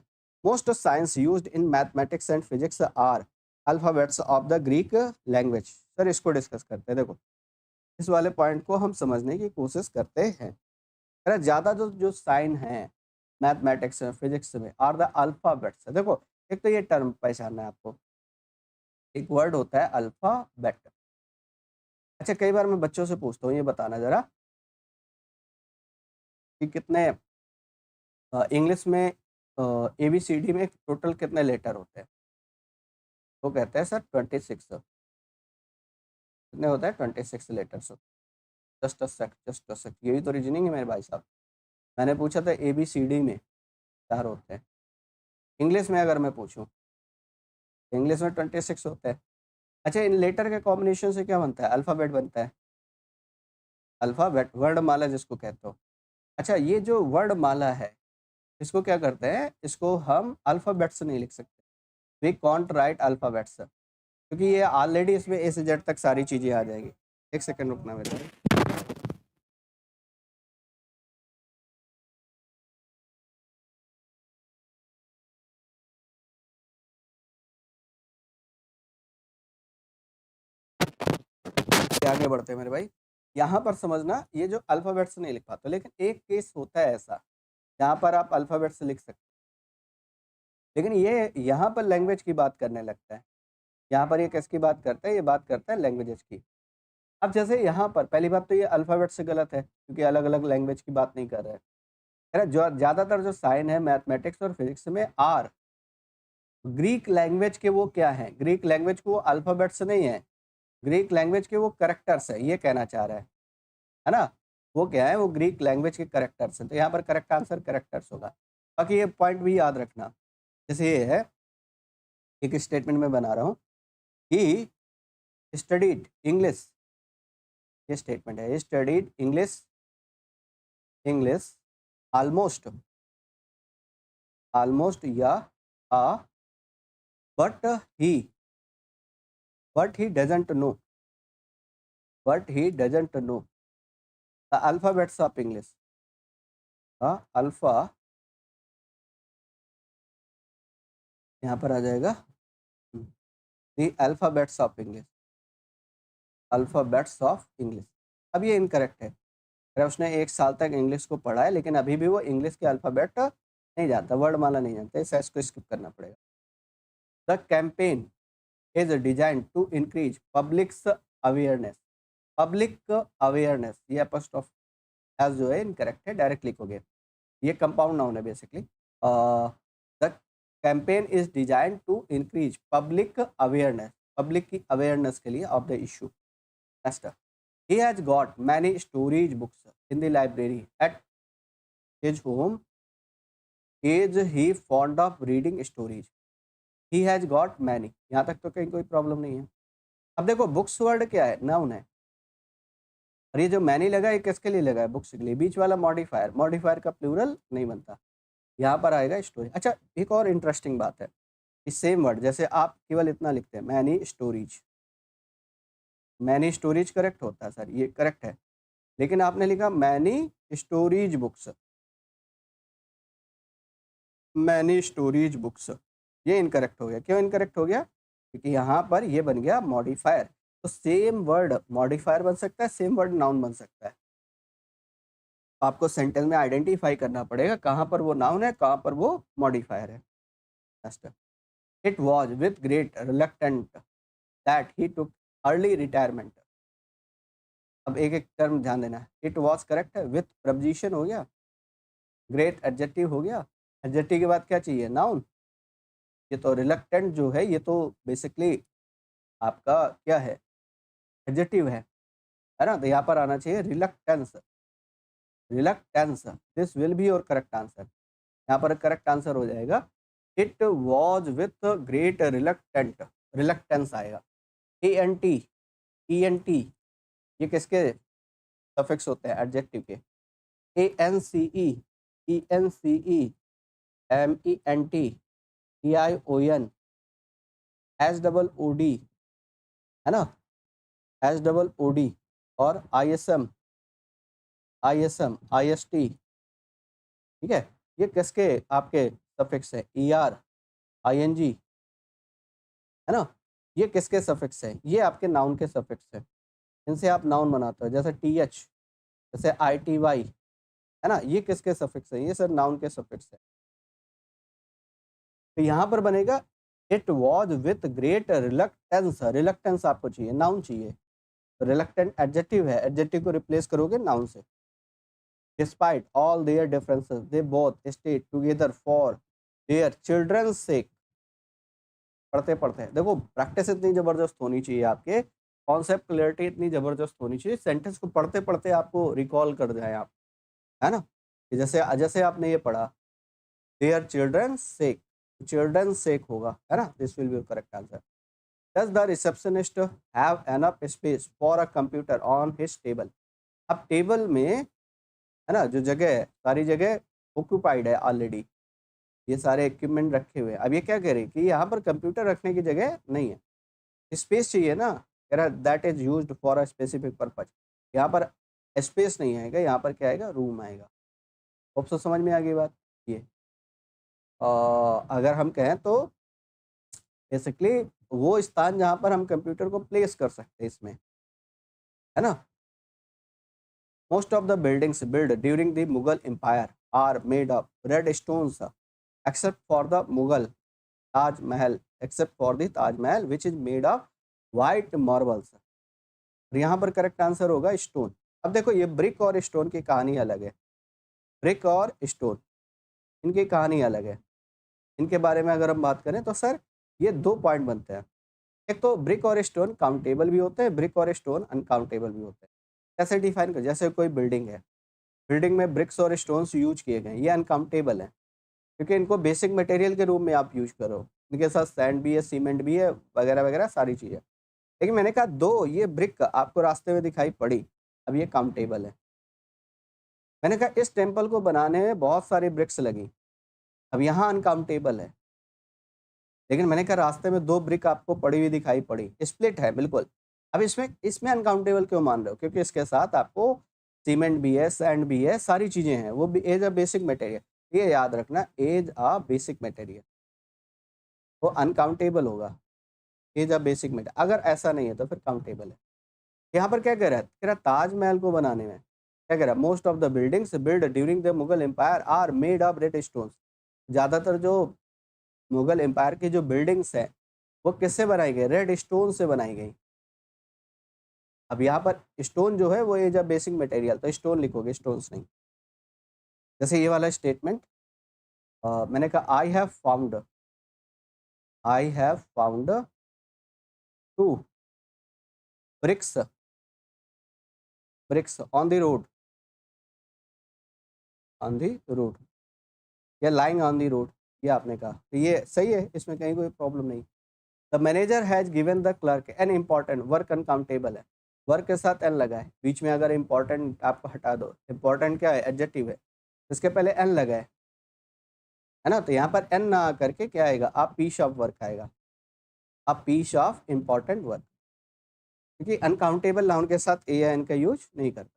most science used in mathematics and physics are alphabets of the Greek language, sir इसको डिस्कस करते हैं। देखो इस वाले पॉइंट को हम समझने की कोशिश करते हैं। अरे ज़्यादा जो जो साइन है मैथमेटिक्स में, फिजिक्स में आर द अल्फ़ाबेट्स। देखो, एक तो ये टर्म पहचानना है आपको, एक वर्ड होता है अल्फ़ाबेट। अच्छा, कई बार मैं बच्चों से पूछता हूँ, ये बताना ज़रा कि कितने इंग्लिश में ABCD में टोटल कितने लेटर होते हैं? वो कहते हैं सर 26। कितने होता है? 26 लेटर्स। जस्ट अ सेक, यही तो रीजनिंग है मेरे भाई साहब। मैंने पूछा था ABCD में 4 होते हैं। इंग्लिश में अगर मैं पूछूँ, इंग्लिश में 26 होते हैं। अच्छा, इन लेटर के कॉम्बिनेशन से क्या बनता है? अल्फ़ाबेट बनता है। अल्फ़ाबेट, वर्णमाला जिसको कहते हो। अच्छा, ये जो वर्णमाला है, इसको क्या करते हैं? इसको हम अल्फ़ाबेट से नहीं लिख सकते। वी कांट राइट अल्फ़ाबेट्स, क्योंकि ये ऑलरेडी इसमें A से Z तक सारी चीज़ें आ जाएगी। 1 सेकंड रुकना मेरे को। आगे बढ़ते हैं मेरे भाई। यहाँ पर समझना, ये जो अल्फ़ाबेट से नहीं लिख पाते, लेकिन एक केस होता है ऐसा, जहाँ पर आप अल्फ़ाबेट से लिख सकते हैं। लेकिन ये यहाँ पर लैंग्वेज की बात करने लगता है। यहाँ पर ये किसकी बात करता है? ये बात करता है लैंग्वेजेज़ की। अब जैसे यहाँ पर पहली बात तो ये अल्फ़ाबेट से गलत है, क्योंकि अलग-अलग लैंग्वेज की बात नहीं कर रहे हैं। है ना? जो ज़्यादातर जो साइन है मैथमेटिक्स और फिज़िक्स में आर ग्रीक लैंग्वेज के वो क्या हैं? ग्रीक लैंग्वेज के वो अल्फ़ाबेट्स नहीं है। ग्रीक लैंग्वेज के वो कैरेक्टर्स है, ये कहना चाह रहा है ना? वो क्या है? वो ग्रीक लैंग्वेज के कैरेक्टर्स हैं, तो यहाँ पर करेक्ट आंसर कैरेक्टर्स होगा। बाकी ये पॉइंट भी याद रखना, जैसे ये है, एक स्टेटमेंट मैं बना रहा हूँ, ही स्टडीड इंग्लिश, ये स्टेटमेंट है, he studied English English almost almost या a but he but he doesn't know but he doesn't know the alphabets of English. Alpha, यहाँ पर आ जाएगा the alphabets of English, alphabets of English. अब ये incorrect है। अगर उसने 1 साल तक इंग्लिश को पढ़ा है, लेकिन अभी भी वो इंग्लिश के अल्फ़ाबेट नहीं जानता, वर्णमाला नहीं जानता, इस इसको स्किप करना पड़ेगा। The campaign is designed to increase public's awareness. Public awareness, ये एपोस्ट्रोफ एस जो है इनकरेक्ट है, डायरेक्ट लिखोगे। ये कंपाउंड नाउन है basically. The campaign is designed to increase public awareness, public की अवेयरनेस के लिए of the issue. Next, he has got many storage books in the library at his home. Is he fond of reading stories? He has got many. यहाँ तक तो कहीं कोई problem नहीं है। अब देखो, बुक्स वर्ड क्या है? नाउन है। और ये जो मैनी लगा, ये किसके लिए लगा है? बुक्स के लिए। बीच वाला मॉडिफायर, मॉडिफायर का प्लूरल नहीं बनता। यहाँ पर आएगा स्टोरी। अच्छा, एक और इंटरेस्टिंग बात है, इस सेम वर्ड, जैसे आप केवल इतना लिखते हैं many stories, many stories correct होता है सर, ये करेक्ट है। लेकिन आपने लिखा many stories books, many stories books, ये इनकरेक्ट हो गया। क्यों इनकरेक्ट हो गया? क्योंकि यहाँ पर ये बन गया मॉडिफायर। तो सेम वर्ड मॉडिफायर बन सकता है, सेम वर्ड नाउन बन सकता है। आपको सेंटेंस में आइडेंटिफाई करना पड़ेगा कहाँ पर वो नाउन है, कहाँ पर वो मॉडिफायर है। Next, it was with great reluctant that he took early retirement. अब एक एक टर्म ध्यान देना है। इट वॉज करेक्ट है, विथ प्रपोजिशन हो गया, ग्रेट एडजेक्टिव हो गया, एडजेक्टिव के बाद क्या चाहिए? नाउन। ये तो रिलक्टेंट जो है, ये तो बेसिकली आपका क्या है? एडजेक्टिव है ना? तो यहाँ पर आना चाहिए reluctance, reluctance. This will be your correct answer. यहाँ पर करेक्ट आंसर हो जाएगा it was with great reluctant, reluctance आएगा। ANT, ENT, ये किसके सफिक्स होते हैं? एडजेक्टिव के। ANCE, ENCE, MENT, EION, SOOD, है ना? SOOD और ISM, IST, ठीक है? ये किसके आपके सफिक्स है? ER, ING, है ना? ये किसके सफिक्स है? ये आपके नाउन के सफिक्स है। इनसे आप नाउन बनाते हो, जैसे TH, जैसे ITY, है ना, ये किसके सफिक्स है? ये सर नाउन के सफिक्स है। तो यहाँ पर बनेगा it was with great reluctance. Reluctance आपको चाहिए, नाउन चाहिए, रिलक्टेंट एडजेक्टिव है, एडजेक्टिव को रिप्लेस करोगे नाउन से। Despite all their differences they both stayed together for their children's sake. पढ़ते पढ़ते देखो, प्रैक्टिस इतनी ज़बरदस्त होनी चाहिए, आपके कॉन्सेप्ट क्लियरिटी इतनी ज़बरदस्त होनी चाहिए, सेंटेंस को पढ़ते पढ़ते आपको रिकॉल कर जाए आप, है ना। कि जैसे जैसे आपने ये पढ़ा, देयर चिल्ड्रन सेक, चिल्ड्रन सेक होगा, है ना, this will B correct answer. Does the receptionist have enough space for a computer on his table. अब टेबल में, है ना, जो जगह है, सारी जगह ऑक्यूपाइड है ऑलरेडी, ये सारे इक्विपमेंट रखे हुए हैं। अब ये क्या कह रही है कि यहाँ पर कंप्यूटर रखने की जगह नहीं है, स्पेस चाहिए ना, कह रहा that is used for a specific purpose. यहाँ पर स्पेस नहीं आएगा, यहाँ पर क्या आएगा, रूम आएगा। होप सो समझ में आ गई बात। ये अगर हम कहें तो बेसिकली वो स्थान जहाँ पर हम कंप्यूटर को प्लेस कर सकते हैं इसमें, है ना। Most of the buildings build during the Mughal empire are made of red stones except for the Mughal Taj Mahal, except for the Taj Mahal which is made of white marbles. यहाँ पर करेक्ट आंसर होगा स्टोन। अब देखो, ये ब्रिक और स्टोन की कहानी अलग है। ब्रिक और स्टोन, इनकी कहानी अलग है। इनके बारे में अगर हम बात करें तो सर ये 2 पॉइंट बनते हैं। एक तो ब्रिक और स्टोन काउंटेबल भी होते हैं, ब्रिक और स्टोन अनकाउंटेबल भी होते हैं। कैसे डिफाइन कर, जैसे कोई बिल्डिंग है, बिल्डिंग में ब्रिक्स और स्टोन्स यूज किए गए, ये अनकाउंटेबल है क्योंकि इनको बेसिक मटेरियल के रूप में आप यूज करो। इनके साथ सैंड भी है, सीमेंट भी है, वगैरह वगैरह सारी चीज़ें। लेकिन मैंने कहा 2 ये ब्रिक आपको रास्ते में दिखाई पड़ी, अब ये काउंटेबल है। मैंने कहा इस टेम्पल को बनाने में बहुत सारी ब्रिक्स लगी, अब यहाँ अनकाउंटेबल है। लेकिन मैंने कहा रास्ते में 2 ब्रिक आपको पड़ी हुई दिखाई पड़ी, स्प्लिट है बिल्कुल। अब इसमें इसमें अनकाउंटेबल क्यों मान रहे हो? क्योंकि इसके साथ आपको सीमेंट भी है, सैंड भी है, सारी चीज़ें हैं, वो भी एज अ बेसिक मटेरियल। ये याद रखना, एज अ बेसिक मटेरियल, वो अनकाउंटेबल होगा। एज अ बेसिक मटेरियल, अगर ऐसा नहीं है तो फिर काउंटेबल है। यहाँ पर क्या कह रहा है? कह रहा ताजमहल को बनाने में क्या कह रहा है, most of the buildings build during the Mughal empire are made of red stones. ज़्यादातर जो मुगल एम्पायर की जो बिल्डिंग्स है वो किससे बनाई गई? रेड स्टोन से बनाई गई। अब यहाँ पर स्टोन जो है वो एज अ बेसिक मटेरियल, तो स्टोन लिखोगे, स्टोन्स नहीं। जैसे ये वाला स्टेटमेंट, मैंने कहा I have found 2 bricks bricks on the road, on the road या लाइंग ऑन द रोड, ये आपने कहा, तो ये सही है, इसमें कहीं कोई प्रॉब्लम नहीं। The manager has given the clerk an important work uncountable है, वर्क के साथ एन लगा है, बीच में अगर इम्पॉर्टेंट आपको हटा दो, इम्पॉर्टेंट क्या है, एडजेक्टिव है, इसके पहले एन लगा है ना, तो यहाँ पर एन ना करके क्या आएगा, आप पीस ऑफ वर्क आएगा, आप पीस ऑफ इम्पॉर्टेंट वर्क, क्योंकि अनकाउंटेबल नाउन के साथ ए या एन का यूज नहीं करता।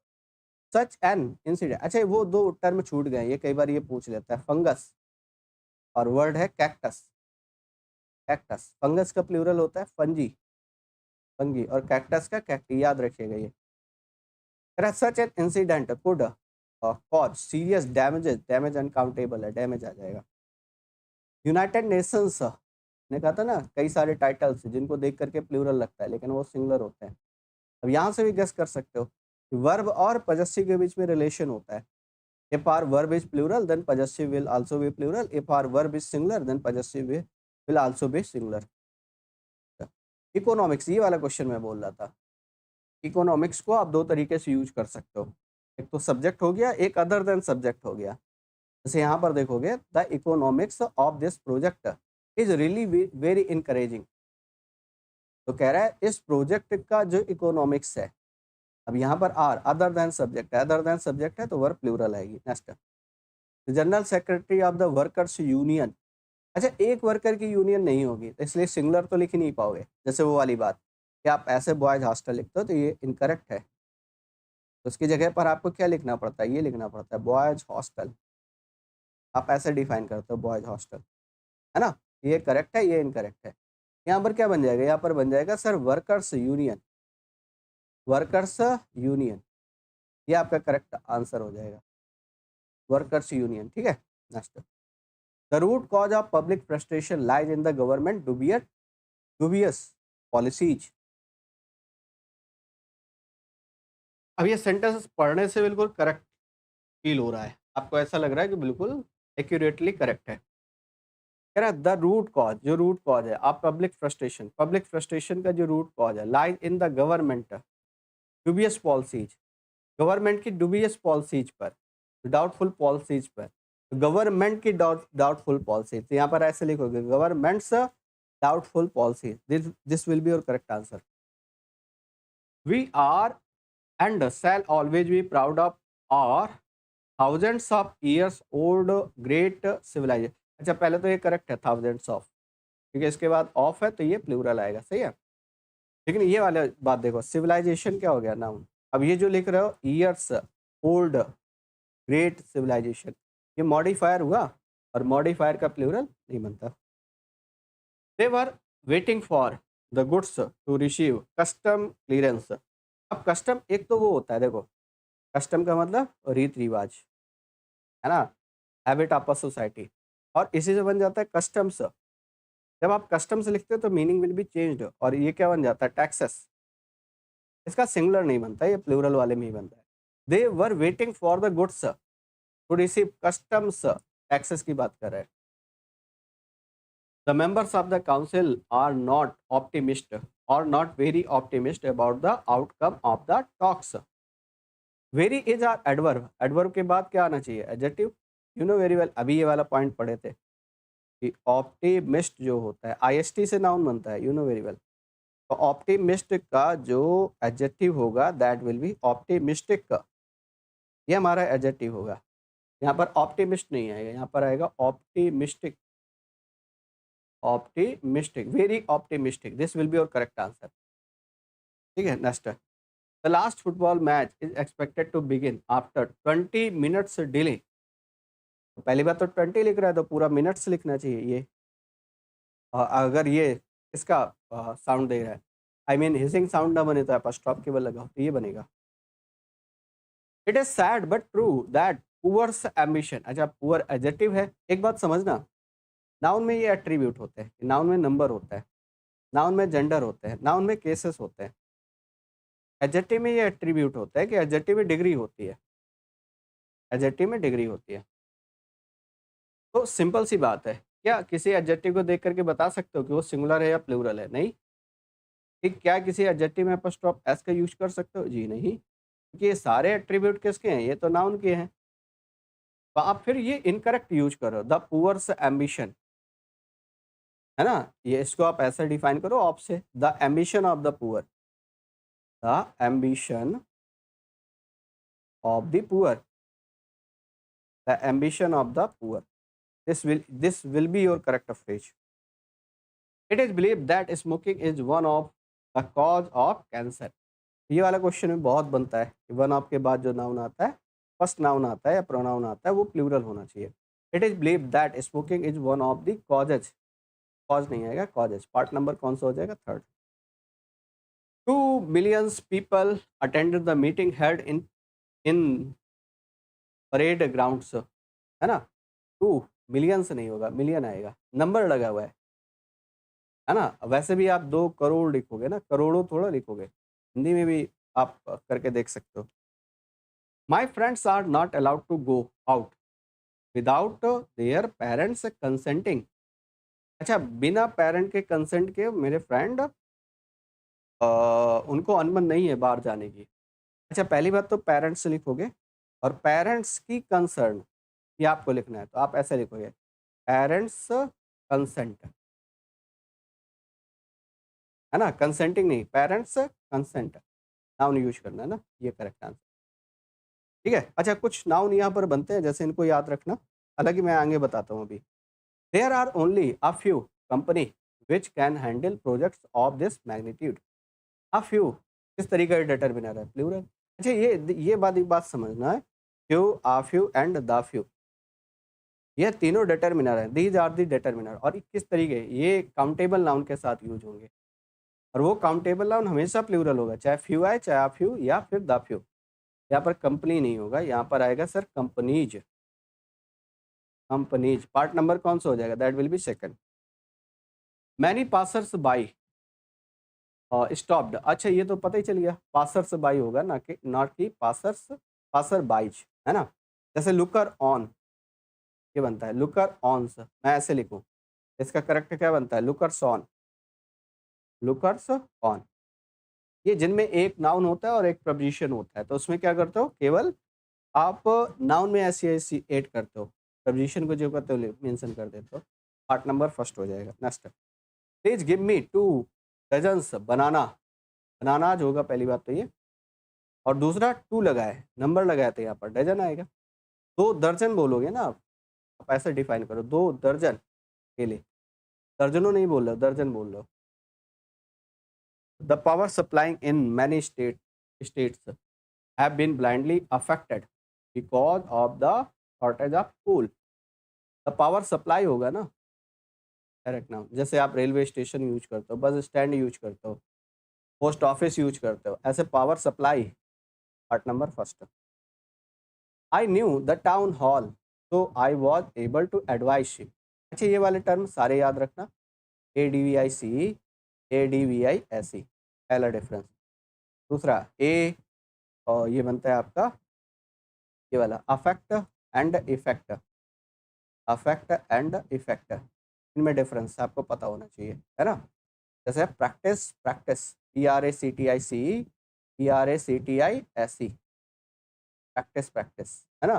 सच एन इंसिडेंट, अच्छा वो 2 टर्म छूट गए, ये कई बार ये पूछ लेता है, फंगस और वर्ड है कैक्टस। कैक्टस, फंगस का प्लूरल होता है फंजी, फंगी, और कैक्टस का कैक्टी, याद रखिएगा ये। Such an incident could cause serious damages, damage uncountable है, डैमेज आ जाएगा। यूनाइटेड नेशंस ने कहा था ना, कई सारे टाइटल्स जिनको देख करके प्लूरल लगता है लेकिन वो सिंगुलर होते हैं। अब यहाँ से भी गेस कर सकते हो कि वर्ब और पजेसिव के बीच में रिलेशन होता है। If our verb is plural then possessive will also be plural, if our verb is singular then possessive will also be singular. Economics, ये वाला क्वेश्चन मैं बोल रहा था। इकोनॉमिक्स को आप 2 तरीके से यूज कर सकते हो, एक तो सब्जेक्ट हो गया, एक अदर देन सब्जेक्ट हो गया। जैसे यहाँ पर देखोगे, the economics of this project is really very encouraging, तो कह रहा है इस प्रोजेक्ट का जो इकोनॉमिक्स है, अब यहाँ पर आर अदर देन सब्जेक्ट है, अदर देन सब्जेक्ट है तो वर्ब प्लूरल आएगी। Next, general secretary of the workers union, अच्छा एक वर्कर की यूनियन नहीं होगी तो इसलिए सिंगुलर तो लिख ही नहीं पाओगे, जैसे वो वाली बात कि आप ऐसे बॉयज हॉस्टल लिखते हो तो ये इनकरेक्ट है, तो उसकी जगह पर आपको क्या लिखना पड़ता है, ये लिखना पड़ता है बॉयज हॉस्टल, आप ऐसे डिफाइन करते हो बॉयज हॉस्टल, है ना, ये करेक्ट है, ये इनकरेक्ट है। यहाँ पर क्या बन जाएगा, यहाँ पर बन जाएगा sir workers union, workers union, ये आपका करेक्ट आंसर हो जाएगा, वर्कर्स यूनियन। ठीक है, next, the root cause of public frustration lies in the government dubious policies. अब ये सेंटेंस पढ़ने से बिल्कुल करेक्ट फील हो रहा है, आपको ऐसा लग रहा है कि बिल्कुल एक्यूरेटली करेक्ट है। कह रहा है द रूट कॉज, जो रूट कॉज है आप पब्लिक फ्रस्ट्रेशन का जो रूट कॉज है lies in the government dubious policies, government की डूबियस पॉलिसीज पर, डाउटफुल पॉलिसीज पर, गवर्नमेंट की डाउटफुल पॉलिसीज, तो यहाँ पर ऐसे लिखोगे government's doubtful policies, this will be your correct answer. We are and shall always be proud of our thousands of years old great civilization। अच्छा, पहले तो ये करेक्ट है thousands of, क्योंकि इसके बाद ऑफ है तो ये प्लूरल आएगा, सही है। लेकिन ये वाले बात देखो, सिविलाइजेशन क्या हो गया नाउन। अब ये जो लिख रहे हो ईयर्स ओल्ड ग्रेट सिविलाइजेशन, ये मॉडिफायर हुआ, और मॉडिफायर का प्लूरल नहीं बनता। They were waiting for the goods to receive custom clearance. अब कस्टम एक तो वो होता है, देखो कस्टम का मतलब रीत रिवाज है ना, हैबिट ऑफ अ सोसाइटी, और इसी से बन जाता है कस्टम्स। जब आप कस्टम्स लिखते हो तो मीनिंग विल बी चेंज्ड, और ये क्या बन जाता है टैक्सेस। इसका सिंगुलर नहीं बनता, ये प्लूरल वाले में ही बनता है। They were waiting for the goods to receive customs, taxes की बात कर रहे हैं। The members of the council are not optimist और not very optimist about the outcome of the talks. Very is are adverb, adverb के बाद क्या आना चाहिए adjective, you know very well, अभी ये वाला पॉइंट पढ़े थे कि ऑप्टिमिस्ट जो होता है आईएसटी से नाउन बनता है, यू नो वेरी वेल। तो ऑप्टिमिस्ट का जो एडजेक्टिव होगा दैट विल बी ऑप्टिमिस्टिक, ये हमारा एडजेक्टिव होगा। यहाँ पर ऑप्टिमिस्ट नहीं आएगा, यहाँ पर आएगा optimistic, optimistic, very optimistic, this will be your correct answer. ठीक है, next, the last football match is expected to begin after 20 minutes delay. तो पहली बात तो 20 लिख रहा है तो पूरा मिनट्स लिखना चाहिए ये, अगर ये इसका साउंड दे रहा है, आई मीन हिसिंग साउंड ना बने तो अपस्ट्रॉप केवल लगाओ तो ये बनेगा। It is sad but true that poor's ambition. अच्छा, पुअर एडजेक्टिव है, एक बात समझना, नाउन में ये एट्रीब्यूट होते हैं, नाउन में नंबर होता है, नाउन में जेंडर होते हैं, नाउन में केसेस होते हैं। एडजेक्टिव में ये एट्रीब्यूट होता है कि एडजेक्टिव में डिग्री होती है, एडजेक्टिव में डिग्री होती है। तो सिंपल सी बात है, क्या किसी एडजेक्टिव को देख करके बता सकते हो कि वो सिंगुलर है या प्लूरल है? नहीं। कि क्या किसी एडजेक्टिव में अपस्ट्रॉफ एस का यूज कर सकते हो? जी नहीं, क्योंकि ये सारे एट्रीब्यूट किसके हैं, ये तो नाउन के हैं। तो आप फिर ये इनकरेक्ट यूज करो, द पुअर्स एम्बिशन, है ना, ये इसको आप ऐसे डिफाइन करो ऑप से, the ambition of the poor, the ambition of the poor, the ambition of the poor, this will be your correct phrase. It is believed that smoking is one of the cause of cancer। ये वाला question में बहुत बनता है कि one of के बाद जो नाउन आता है, फर्स्ट नाउन आता है या प्रोनाउन आता है, वो प्लूरल होना चाहिए। It is believe that smoking is one of the causes, cause नहीं आएगा, कॉजेज। पार्ट नंबर कौन सा हो जाएगा? Third. 2 million people attended the meeting held in parade grounds, है ना। 2 मिलियंस नहीं होगा, मिलियन आएगा, नंबर लगा हुआ है ना। वैसे भी आप 2 करोड़ लिखोगे ना, करोड़ों थोड़ा लिखोगे, हिंदी में भी आप करके देख सकते हो। My friends are not allowed to go out without their parents consenting. अच्छा, बिना पेरेंट के कंसेंट के मेरे फ्रेंड उनको अनुमति नहीं है बाहर जाने की। अच्छा, पहली बात तो पेरेंट्स लिखोगे, और पेरेंट्स की कंसर्न ये आपको लिखना है, तो आप ऐसे लिखोगे पेरेंट्स कंसेंट, है ना, कंसेंटिंग नहीं, पेरेंट्स कंसेंट नाउन यूज करना है ना, ये करेक्ट आंसर। ठीक है। अच्छा, कुछ नाउन यहाँ पर बनते हैं, जैसे इनको याद रखना, हालांकि मैं आगे बताता हूँ अभी। There are only a few company which can handle projects of this magnitude. A few किस तरीके का डिटर्मिनर है? प्लूरल। अच्छा, ये बात एक बात समझना है, few, uh few and the few, ये तीनों डिटर्मिनर हैं, दीज आर दी डिटर्मिनर, और किस तरीके, ये काउंटेबल नाउन के साथ यूज होंगे, और वो काउंटेबल नाउन हमेशा प्लूरल होगा, चाहे फ्यू आए, चाहे आ फ्यू या फिर द फ्यू। यहाँ पर कंपनी नहीं होगा, यहाँ पर आएगा sir companies. Companies part number कौन सा हो जाएगा? That will B second. Many passers by stopped. अच्छा ये तो पता ही चल गया, पासर्स बाई होगा ना कि नॉट की पासर्स, पासर बाइज, है ना। जैसे लुकर ऑन ये बनता है लुकर ऑन्स, मैं ऐसे लिखूं, इसका करेक्ट क्या बनता है? Lookers on, lookers on. ये जिनमें एक नाउन होता है और एक प्रपोजिशन होता है, तो उसमें क्या करते हो, केवल आप नाउन में ऐसी ऐसी ऐड करते हो, प्रपोजिशन को जो करते हो मेंशन कर देते हो। पार्ट नंबर फर्स्ट हो जाएगा। Next, please give me 2 dozens banana. Bananas होगा पहली बात तो ये, और दूसरा 2 लगाए, नंबर लगाए तो यहाँ पर डजन आएगा। 2 दर्जन बोलोगे ना आप ऐसे डिफाइन करो, 2 दर्जन केले, दर्जनों नहीं बोल रहे हो, दर्जन बोल रहे हो। The power supplying in many states have been blindly affected because of the shortage of coal। The power supply होगा ना डायरेक्ट नाउन, जैसे आप रेलवे स्टेशन यूज करते हो, बस स्टैंड यूज करते हो, पोस्ट ऑफिस यूज करते हो, ऐसे power supply. Part number first. I knew the town hall so I was able to advise him। अच्छा ये वाले टर्म सारे याद रखना, ADVICE, ADVISE, पहला डिफरेंस। दूसरा ए, और ये बनता है आपका ये वाला affect and effect, affect and effect, इनमें डिफरेंस आपको पता होना चाहिए, है ना। जैसे practice, practice, PRACTICE, PRACTISE, practice practice, है ना।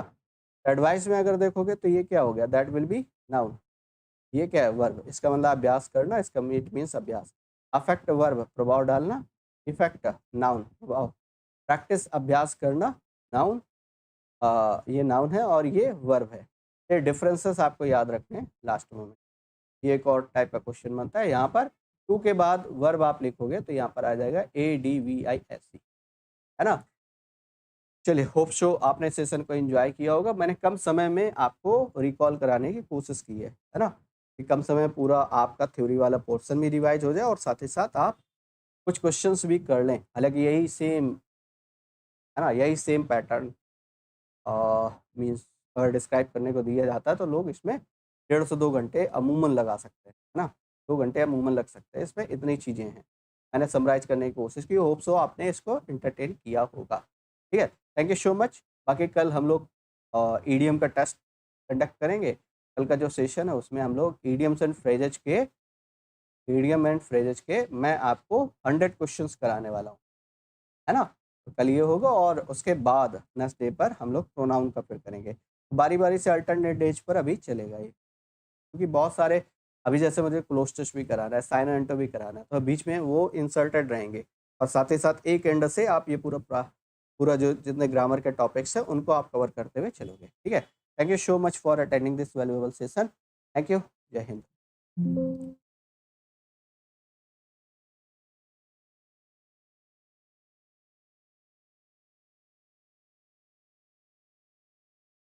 एडवाइस में अगर देखोगे तो ये क्या हो गया? That will B noun. ये क्या है? वर्ब। इसका मतलब अभ्यास करना, इसका इट मीन्स अभ्यास। अफेक्ट वर्ब, प्रभाव डालना, इफेक्ट नाउन, प्रभाव। प्रैक्टिस अभ्यास करना, नाउन, ये नाउन है और ये वर्ब है। ये डिफरेंसेस आपको याद रखने लास्ट में। ये एक और टाइप का क्वेश्चन बनता है, यहाँ पर 2 के बाद वर्ब आप लिखोगे तो यहाँ पर आ जाएगा ADVISE, है ना। चलिए, होप शो आपने सेशन को एंजॉय किया होगा। मैंने कम समय में आपको रिकॉल कराने की कोशिश की है ना, कि कम समय में पूरा आपका थ्योरी वाला पोर्शन भी रिवाइज हो जाए और साथ ही साथ आप कुछ क्वेश्चंस भी कर लें। हालांकि यही सेम है ना, यही सेम पैटर्न मीन्स अगर डिस्क्राइब करने को दिया जाता है तो लोग इसमें 1.5 से 2 घंटे अमूमन लगा सकते हैं, है ना। 2 घंटे अमूमन लग सकते हैं, इसमें इतनी चीज़ें हैं। मैंने समराइज करने की कोशिश की, होप सो आपने इसको इंटरटेन किया होगा। ठीक है, थैंक यू सो मच। बाकी कल हम लोग ईडीएम का टेस्ट कंडक्ट करेंगे। कल का जो सेशन है उसमें हम लोग ईडीएम्स एंड फ्रेजेज के, ईडीएम एंड फ्रेजेज के मैं आपको 100 क्वेश्चंस कराने वाला हूँ, है ना। तो कल ये होगा और उसके बाद नेक्स्ट डे पर हम लोग प्रोनाउन का फिर करेंगे। बारी बारी से अल्टरनेट डेज पर अभी चलेगा ये, क्योंकि बहुत सारे अभी जैसे मुझे क्लोज टच भी कराना है, साइन एंटर भी कराना है, तो बीच में वो इंसर्टेड रहेंगे। और साथ ही साथ एक एंड से आप ये पूरा जो जितने ग्रामर के टॉपिक्स हैं उनको आप कवर करते हुए चलोगे। ठीक है, thank you so much for attending this valuable session. Thank you, जय हिंद।